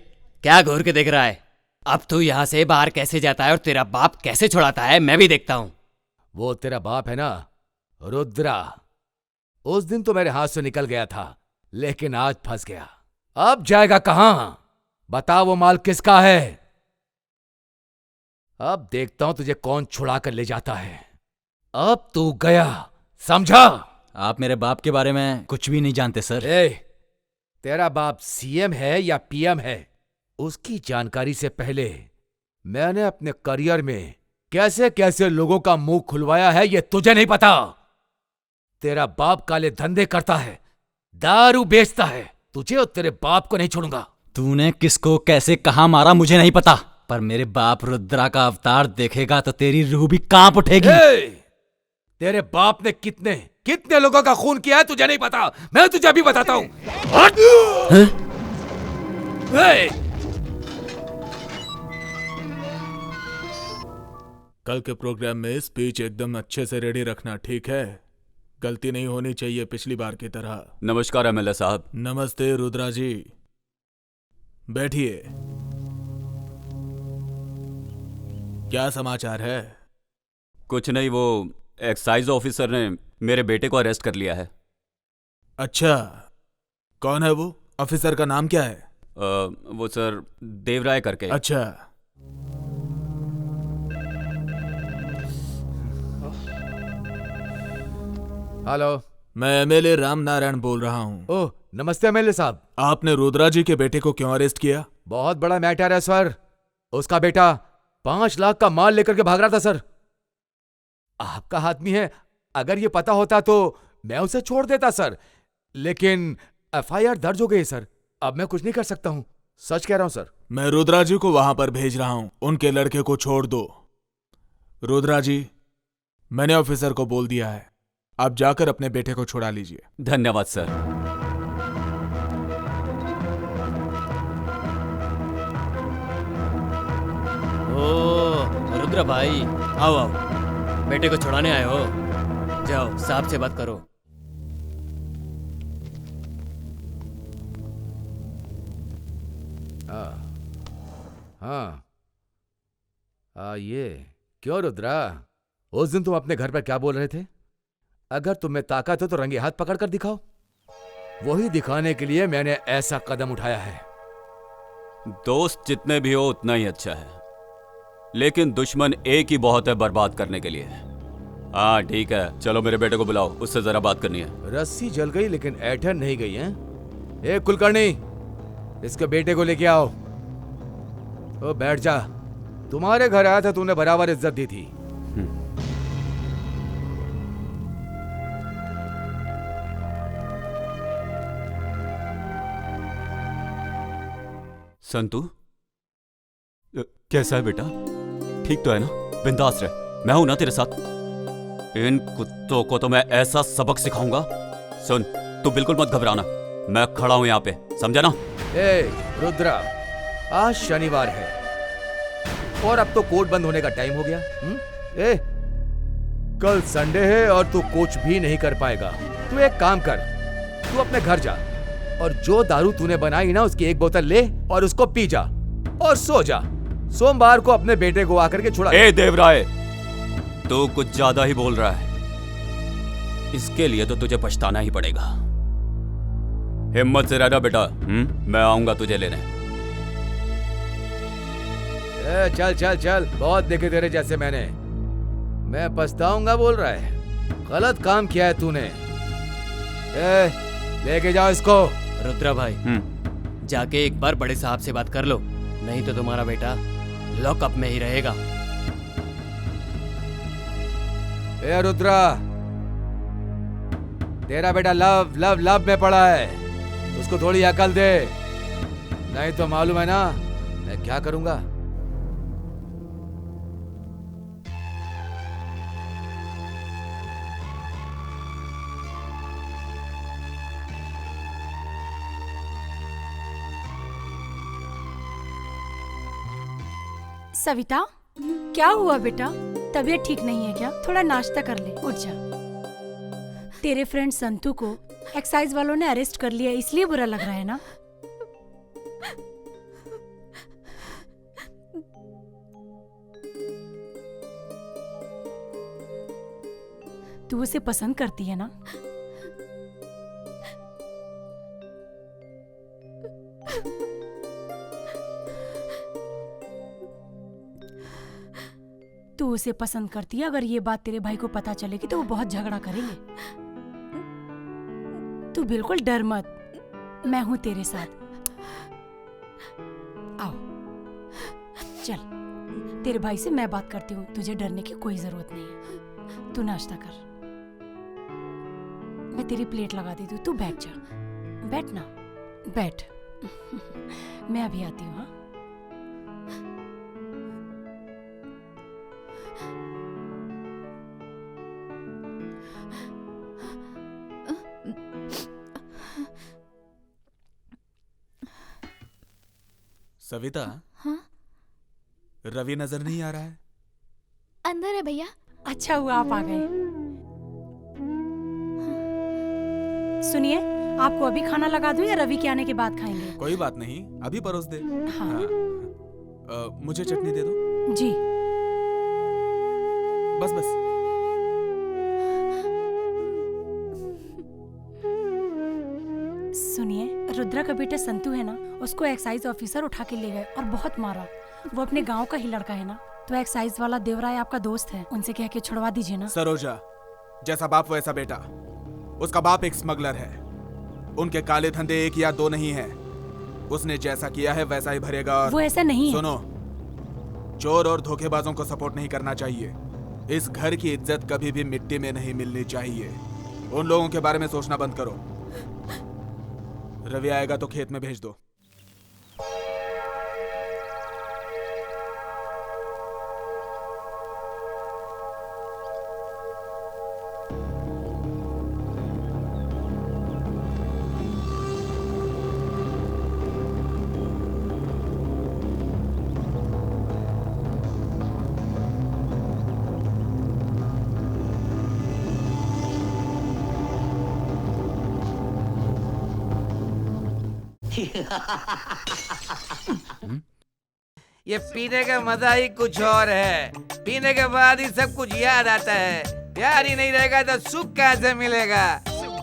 क्या घूर के देख रहा है? अब तू यहाँ से बाहर कैसे जाता है और तेरा बाप कैसे छुड़ाता है, मैं भी देखता हूँ। वो तेरा बाप है ना, रुद्रा, उस दिन तो मेरे हाथ से निकल गया था, लेकिन आज फंस गया। अब जाएगा कहां? बता वो माल किसका है? अब देखता हूं तुझे कौन छुड़ा कर ले जाता है। अब तू गया, समझा? आप मेरे बाप के बारे में कुछ भी नहीं जानते सर। तेरा बाप सीएम है या पीएम है, उसकी जानकारी से पहले मैंने अपने करियर में कैसे कैसे लोगों का मुंह खुलवाया है ये तुझे नहीं पता। तेरा बाप काले धंधे करता है, दारू बेचता है। तुझे और तेरे बाप को नहीं छोड़ूंगा। तूने किसको कैसे कहाँ मारा मुझे नहीं पता, पर मेरे बाप रुद्रा का अवतार देखेगा तो तेरी रूह भी कांप उठेगी। तेरे बाप ने कितने कितने लोगों का खून किया है तुझे नहीं पता, मैं तुझे अभी बताता हूं। कल के प्रोग्राम में स्पीच एकदम अच्छे से रेडी रखना, ठीक है? गलती नहीं होनी चाहिए पिछली बार की तरह। नमस्कार एमएलए साहब। नमस्ते रुद्रा जी, बैठिए। क्या समाचार है? कुछ नहीं, वो एक्साइज ऑफिसर ने मेरे बेटे को अरेस्ट कर लिया है। अच्छा, कौन है वो? ऑफिसर का नाम क्या है? वो सर देवराय करके। अच्छा, हेलो, मैं एमएलए राम नारायण बोल रहा हूँ। ओह, नमस्ते एमएलए साहब। आपने रुद्रा जी के बेटे को क्यों अरेस्ट किया? बहुत बड़ा मैटर है सर। उसका बेटा 5 लाख का माल लेकर के भाग रहा था सर। आपका आदमी है, अगर ये पता होता तो मैं उसे छोड़ देता सर, लेकिन एफआईआर दर्ज हो गई सर। अब मैं कुछ नहीं कर सकता हूँ, सच कह रहा हूँ सर। मैं रुद्रा जी को वहां पर भेज रहा हूँ, उनके लड़के को छोड़ दो। रुद्रा जी, मैंने ऑफिसर को बोल दिया है, आप जाकर अपने बेटे को छुड़ा लीजिए। धन्यवाद सर। ओ रुद्र भाई, आओ आओ, बेटे को छुड़ाने आए हो? जाओ साहब से बात करो। हाँ, ये क्यों रुद्रा, उस दिन तुम अपने घर पर क्या बोल रहे थे? अगर तुम्हें ताकत हो तो रंगे हाथ पकड़ कर दिखाओ। वही दिखाने के लिए मैंने ऐसा कदम उठाया है। दोस्त जितने भी हो उतना ही अच्छा है, लेकिन दुश्मन एक ही बहुत है बर्बाद करने के लिए। हाँ ठीक है, चलो मेरे बेटे को बुलाओ, उससे जरा बात करनी है। रस्सी जल गई लेकिन ऐठन नहीं गई है। ए कुलकर्णी, इसके बेटे को लेके आओ। ओ बैठ जा, तुम्हारे घर आया था, तूने बराबर इज्जत दी थी। संतू, कैसा है बेटा? ठीक तो है ना? बिंदास रह, मैं हूं ना तेरे साथ। इन कुत्तों को तो मैं ऐसा सबक सिखाऊंगा। सुन, तू बिल्कुल मत घबराना, मैं खड़ा हूं यहाँ पे, समझा ना? ए रुद्रा, आज शनिवार है और अब तो कोर्ट बंद होने का टाइम हो गया। ए कल संडे है और तू कुछ भी नहीं कर पाएगा। तू एक काम कर, तू अपने घर जा और जो दारू तूने बनाई ना उसकी एक बोतल ले और उसको पी जा और सो जा। सोमवार को अपने बेटे को आकर के छुड़ा। ए देवराय, तू कुछ ज्यादा ही बोल रहा है। इसके लिए तो तुझे पछताना ही पड़ेगा। हिम्मत से रहना बेटा, मैं आऊंगा तुझे लेने। चल चल चल, बहुत देखे तेरे जैसे मैंने। मैं पछताऊंगा बोल रहा है, गलत काम किया है तूने। लेके जाओ इसको। रुद्रा भाई, जाके एक बार बड़े साहब से बात कर लो, नहीं तो तुम्हारा बेटा लॉकअप में ही रहेगा। ए रुद्रा, तेरा बेटा लव लव लव में पड़ा है, उसको थोड़ी अकल दे, नहीं तो मालूम है ना मैं क्या करूंगा। सविता, क्या हुआ बेटा? तबीयत ठीक नहीं है क्या? थोड़ा नाश्ता कर ले, उठ जा। तेरे फ्रेंड संतू को एक्साइज वालों ने अरेस्ट कर लिया, इसलिए बुरा लग रहा है ना? तू उसे पसंद करती है ना? तू उसे पसंद करती है। अगर ये बात तेरे भाई को पता चलेगी तो वो बहुत झगड़ा करेंगे। तू बिल्कुल डर मत, मैं हूं तेरे साथ। आओ चल, तेरे भाई से मैं बात करती हूँ, तुझे डरने की कोई जरूरत नहीं है। तू नाश्ता कर, मैं तेरी प्लेट लगा देती हूँ, तू बैठ जा। बैठ ना, बैठ। मैं अभी आती हूँ। हाँ, सविता। हाँ? रवि नजर नहीं आ रहा है? अंदर है भैया। अच्छा हुआ आप आ गए। सुनिए, आपको अभी खाना लगा दूं या रवि के आने के बाद खाएंगे? कोई बात नहीं, अभी परोस दे। हाँ। मुझे चटनी दे दो। जी। बस बस। सुनिए, रुद्रा का बेटा संतू है ना, उसको एक्साइज ऑफिसर उठा के ले गए और बहुत मारा। वो अपने गांव का ही लड़का है ना, तो एक्साइज वाला देवराय आपका दोस्त है, उनसे कह के छुड़वा दीजिए ना। सरोजा, जैसा बाप वैसा बेटा। उसका बाप एक स्मगलर है, उनके काले धंधे एक या दो नहीं है। उसने जैसा किया है वैसा ही भरेगा। और वो ऐसा नहीं है। सुनो, चोर और धोखेबाजों को सपोर्ट नहीं करना चाहिए। इस घर की इज्जत कभी भी मिट्टी में नहीं मिलनी चाहिए। उन लोगों के बारे में सोचना बंद करो। रवि आएगा तो खेत में भेज दो। ये पीने का मजा ही कुछ और है। पीने के बाद ही सब कुछ याद आता है। प्यार ही नहीं रहेगा तो सुख कैसे मिलेगा?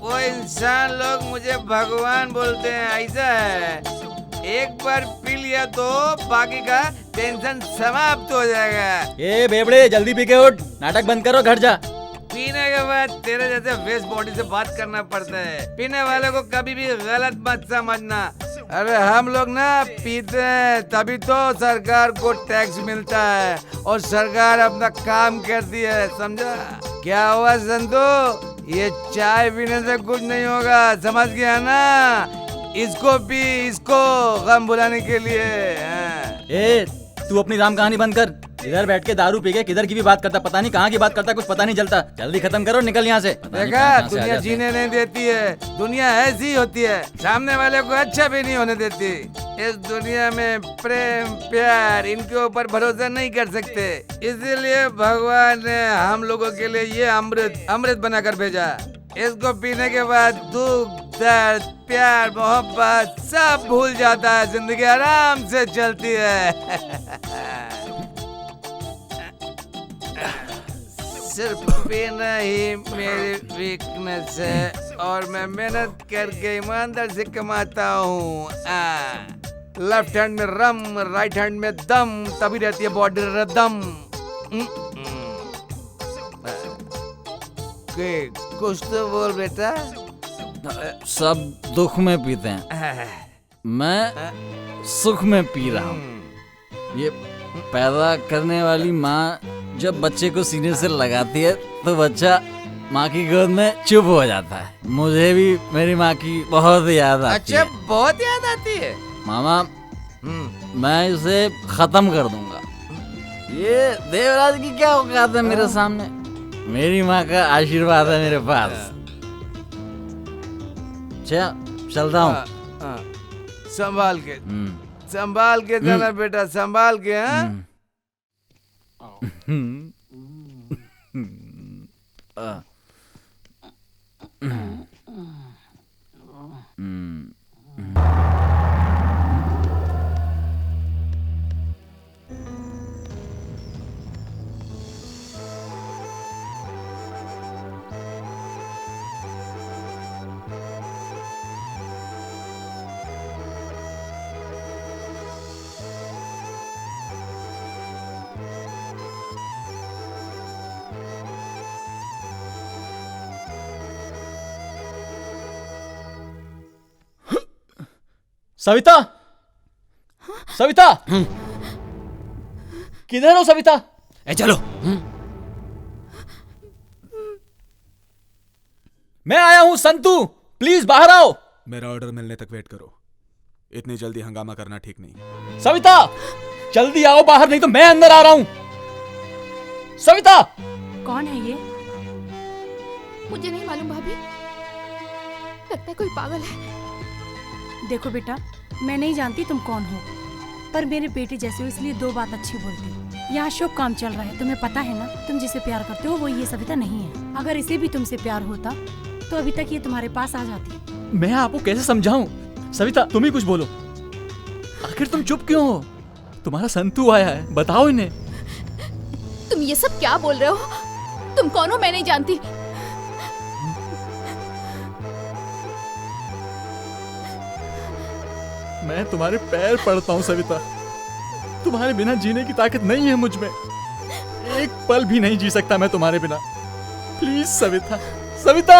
वो इंसान लोग मुझे भगवान बोलते हैं, ऐसा है। एक बार पी लिया तो बाकी का टेंशन समाप्त हो जाएगा। ए बेबड़े, जल्दी पी के उठ, नाटक बंद करो, घर जा। पीने के बाद तेरे जैसे वेस्ट बॉडी से बात करना पड़ता है। पीने वाले को कभी भी गलत मत समझना। अरे हम लोग ना पीते हैं तभी तो सरकार को टैक्स मिलता है और सरकार अपना काम करती है, समझा? क्या हुआ संतू? ये चाय पीने से कुछ नहीं होगा, समझ गया ना? इसको पी, इसको गम भुलाने के लिए। ए, तू अपनी राम कहानी बंद कर। इधर बैठ के दारू पी के किधर की भी बात करता, पता नहीं कहाँ की बात करता, कुछ पता नहीं चलता। जल्दी खत्म करो, निकल यहाँ से। देखा, दुनिया जीने नहीं देती है, दुनिया ऐसी होती है, सामने वाले को अच्छा भी नहीं होने देती। इस दुनिया में प्रेम प्यार इनके ऊपर भरोसा नहीं कर सकते, इसीलिए भगवान ने हम लोगों के लिए ये अमृत बनाकर भेजा। इसको पीने के बाद दुख दर्द प्यार मोहब्बत सब भूल जाता है, जिंदगी आराम से चलती है। सिर्फ पीना ही मेरी वीकनेस है और मैं मेहनत करके ईमानदार से कमाता हूँ। लेफ्ट हैंड में रम, राइट हैंड में दम, तभी रहती है बॉडी रदम। कुछ तो बोल बेटा। सब दुख में पीते हैं, मैं सुख में पी रहा हूँ। ये पैदा करने वाली माँ जब बच्चे को सीने से लगाती है तो बच्चा माँ की गोद में चुप हो जाता है। मुझे भी मेरी माँ की बहुत याद आती है। अच्छा, बहुत याद आती है मामा। मैं इसे खत्म कर दूंगा। ये देवराज की क्या औकात है मेरे सामने? मेरी माँ का आशीर्वाद है मेरे पास। चलता हूँ। संभाल के जाना बेटा, संभाल के। सविता, सविता, किधर हो सविता? चलो। मैं आया हूं संतू, प्लीज बाहर आओ। मेरा ऑर्डर मिलने तक वेट करो, इतनी जल्दी हंगामा करना ठीक नहीं। सविता, जल्दी आओ बाहर, नहीं तो मैं अंदर आ रहा हूं। सविता! कौन है ये? मुझे नहीं मालूम भाभी, लगता है कोई पागल है। देखो बेटा, मैं नहीं जानती तुम कौन हो, पर मेरे बेटे जैसे हो इसलिए दो बात अच्छी बोलती। यहाँ शुभ काम चल रहा है, तुम्हें पता है ना, तुम जिसे प्यार करते हो वो ये सविता नहीं है। अगर इसे भी तुमसे प्यार होता तो अभी तक ये तुम्हारे पास आ जाती। मैं आपको कैसे समझाऊं? सविता, तुम ही कुछ बोलो। आखिर तुम चुप क्यों हो? तुम्हारा संतू आया है, बताओ इन्हें। तुम ये सब क्या बोल रहे हो? तुम कौन हो? मैं नहीं जानती। मैं तुम्हारे पैर पड़ता हूँ सविता, तुम्हारे बिना जीने की ताकत नहीं है मुझ में। एक पल भी नहीं जी सकता मैं तुम्हारे बिना। प्लीज सविता, सविता।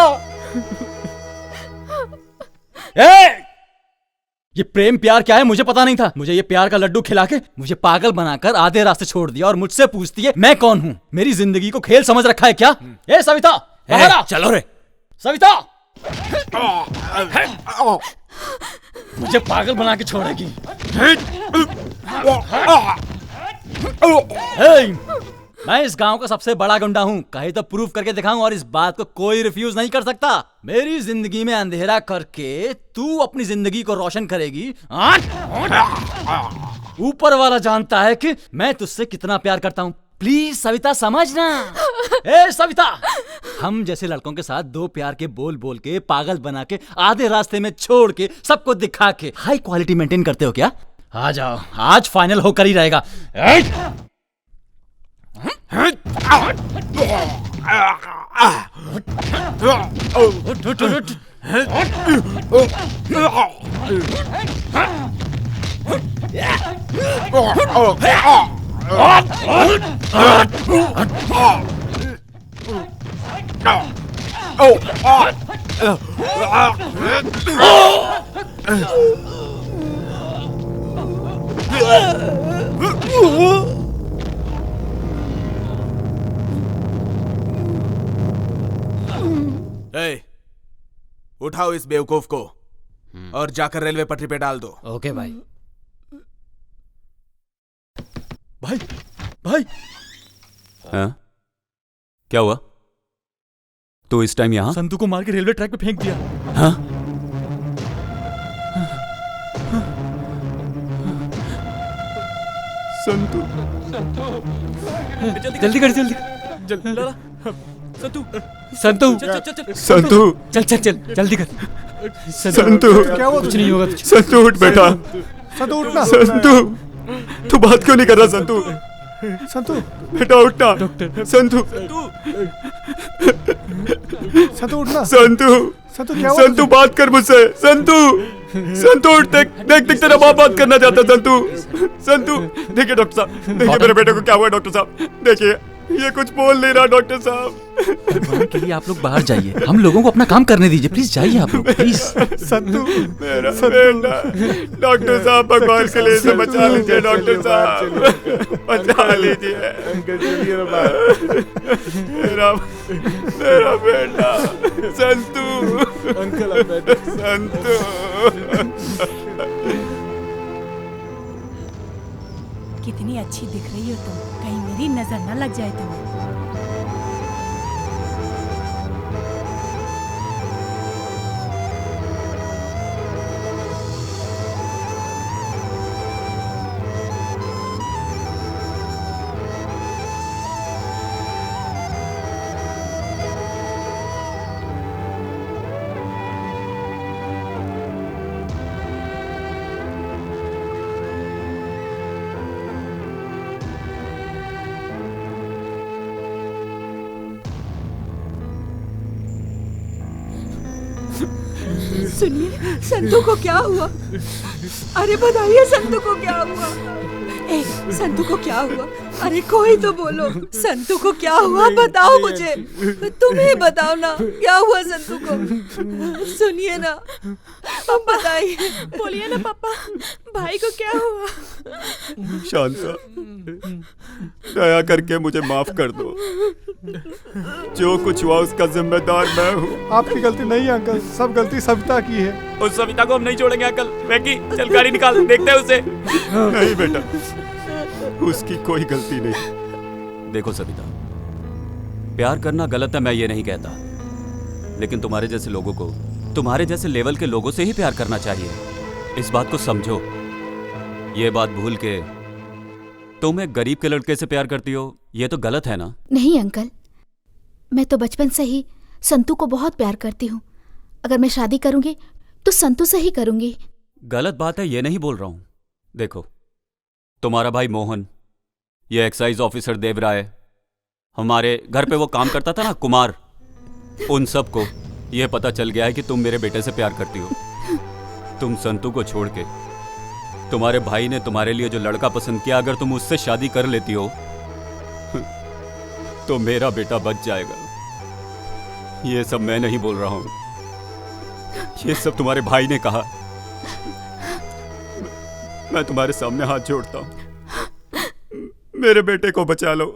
ये प्रेम प्यार क्या है मुझे पता नहीं था। मुझे ये प्यार का लड्डू खिला के मुझे पागल बनाकर आधे रास्ते छोड़ दिया और मुझसे पूछती है मैं कौन हूँ। मेरी जिंदगी को खेल समझ रखा है क्या? ए सविता, बाहर आ। चलो रे सविता। मुझे पागल बना के छोड़ेगी। मैं इस गांव का सबसे बड़ा गुंडा हूँ, कहीं तो प्रूफ करके दिखाऊं और इस बात को कोई रिफ्यूज नहीं कर सकता। मेरी जिंदगी में अंधेरा करके तू अपनी जिंदगी को रोशन करेगी। ऊपर वाला जानता है कि मैं तुझसे कितना प्यार करता हूँ। प्लीज सविता समझना। ए सविता, हम जैसे लड़कों के साथ दो प्यार के बोल बोल के पागल बना के आधे रास्ते में छोड़ के सबको दिखा के हाई क्वालिटी मेंटेन करते हो क्या? आ जाओ, आज फाइनल होकर ही रहेगा। उठाओ इस बेवकूफ को और जाकर रेलवे पटरी पे डाल दो। ओके भाई। भाई, भाई हाँ? क्या हुआ? तो इस टाइम यहाँ? संतू को मार के रेलवे ट्रैक पे फेंक दिया। हाँ? संतू जल्दी कर जल्दी संतू संतू संतू चल चल चल जल्दी कर संतू क्या हुआ? कुछ नहीं होगा तुझे। संतू उठ बेटा। संतू उठना। संतू तू बात क्यों नहीं कर रहा? संतू संतू बेटा उठना। संतू संतू उठना। संतू संतू क्या हुआ? संतू बात कर मुझसे। संतू संतू उठ, देख देख देख तेरा बाप बात करना चाहता है। संतू संतू देखिए डॉक्टर साहब, देखिए मेरे बेटे को क्या हुआ डॉक्टर साहब। देखिए ये कुछ बोल नहीं रहा डॉक्टर साहब। भगवान के लिए आप लोग बाहर जाइए, हम लोगों को अपना काम करने दीजिए। प्लीज जाइए आप लोग, प्लीज। संतू मेरा बेटा। डॉक्टर साहब भगवान के लिए इसे बचा लीजिए। डॉक्टर साहब बचा लीजिए मेरा मेरा बेटा संतू। अंकल संतू कितनी अच्छी दिख रही हो तुम, कहीं मेरी नजर न लग जाए तुम्हें। सुनिए, संतू को क्या हुआ? अरे बताइए संतू को क्या हुआ? ए, संतू को क्या हुआ? अरे कोई तो बोलो, संतू को क्या हुआ? बताओ मुझे, तुम्हें बताओ ना क्या हुआ संतू को। सुनिए ना, अब बताइए। बोलिए ना पापा, भाई को क्या हुआ? शांता दया करके मुझे माफ कर दो। जो कुछ हुआ उसका जिम्मेदार मैं हूँ। आपकी गलती नहीं है अंकल, सब गलती सविता की है। उस सविता को हम नहीं छोड़ेंगे अंकल। वेंकी चल गाड़ी निकाल, देखते हैं उसे। नहीं बेटा, उसकी कोई गलती नहीं। देखो सविता, प्यार करना गलत है मैं ये नहीं कहता, लेकिन तुम्हारे जैसे लोगों को तुम्हारे जैसे लेवल के लोगों से ही प्यार करना चाहिए। इस बात को समझो। ये बात भूल के तुम एक गरीब के लड़के से प्यार करती हो, ये तो गलत है ना? नहीं अंकल, मैं तो बचपन से ही संतू को बहुत प्यार करती हूँ। अगर मैं शादी करूंगी तो संतू से ही करूंगी। गलत बात है ये नहीं बोल रहा हूं। देखो, तुम्हारा भाई मोहन, ये एक्साइज ऑफिसर देवराय, हमारे घर पे वो काम करता था ना कुमार, उन सब को ये पता चल गया है कि तुम मेरे बेटे से प्यार करती हो। तुम संतू को छोड़ के तुम्हारे भाई ने तुम्हारे लिए जो लड़का पसंद किया, अगर तुम उससे शादी कर लेती हो तो मेरा बेटा बच जाएगा। ये सब मैं नहीं बोल रहा हूं, ये सब तुम्हारे भाई ने कहा। मैं तुम्हारे सामने हाथ जोड़ता हूं, मेरे बेटे को बचा लो।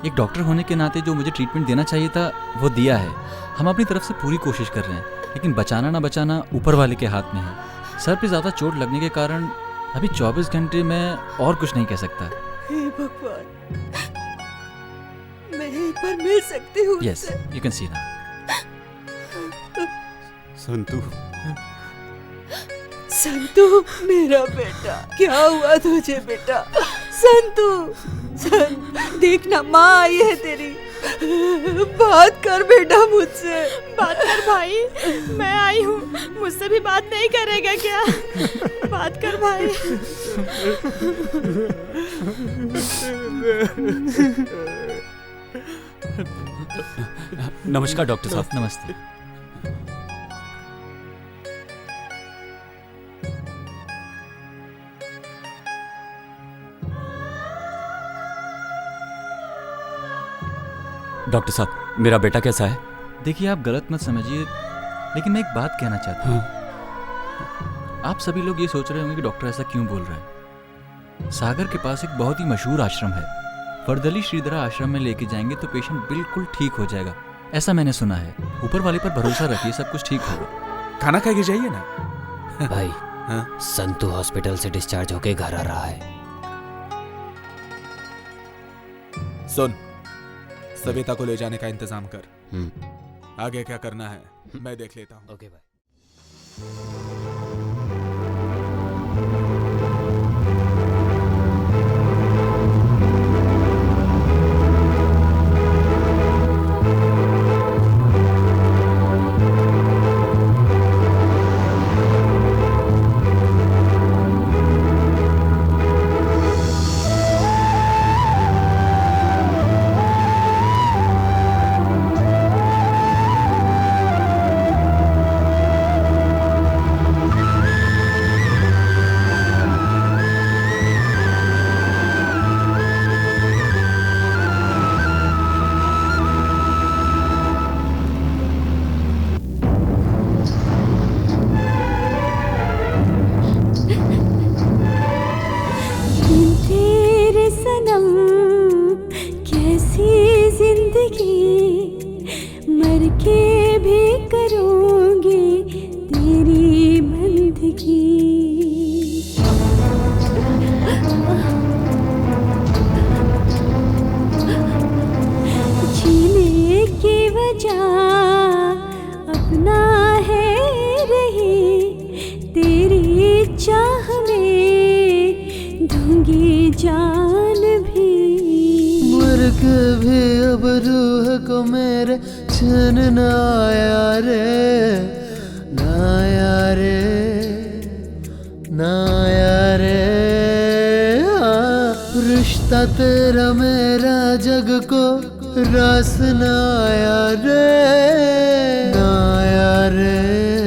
एक डॉक्टर होने के नाते जो मुझे ट्रीटमेंट देना चाहिए था वो दिया है। हम अपनी तरफ से पूरी कोशिश कर रहे हैं, लेकिन बचाना ना बचाना ऊपर वाले के हाथ में है। सर पे ज़्यादा चोट लगने के कारण अभी 24 घंटे में और कुछ नहीं कह सकता। हे भगवान, मैं एक बार मिल सकती हूँ? Yes, you can see now. Santu, Santu मेरा बेटा, क्या हुआ तुझे बेटा? संतू, देखना माँ आई है तेरी। बात कर बेटा मुझसे। बात कर भाई, मैं आई हूँ। मुझसे भी बात नहीं करेगा क्या? बात कर भाई। नमस्कार डॉक्टर साहब। नमस्ते। डॉक्टर साहब, मेरा बेटा कैसा है? देखिए, आप गलत मत समझिए, लेकिन मैं एक बात कहना चाहता हूँ। आप सभी लोग ये सोच रहे होंगे कि डॉक्टर ऐसा क्यों बोल रहा है। सागर के पास एक बहुत ही मशहूर आश्रम है, वर्दली श्रीधरा आश्रम में लेके जाएंगे तो पेशेंट बिल्कुल ठीक हो जाएगा, ऐसा मैंने सुना है। ऊपर वाले पर भरोसा रखिए, सब कुछ ठीक होगा। खाना खा के जाइए ना। भाई हाँ? संतू हॉस्पिटल से डिस्चार्ज होके घर आ रहा है। सुन, सविता को ले जाने का इंतजाम कर। आगे क्या करना है मैं देख लेता हूँ। ओके भाई। रिश्ता तेरा मेरा जग को रस ना आया रे, ना आया रे।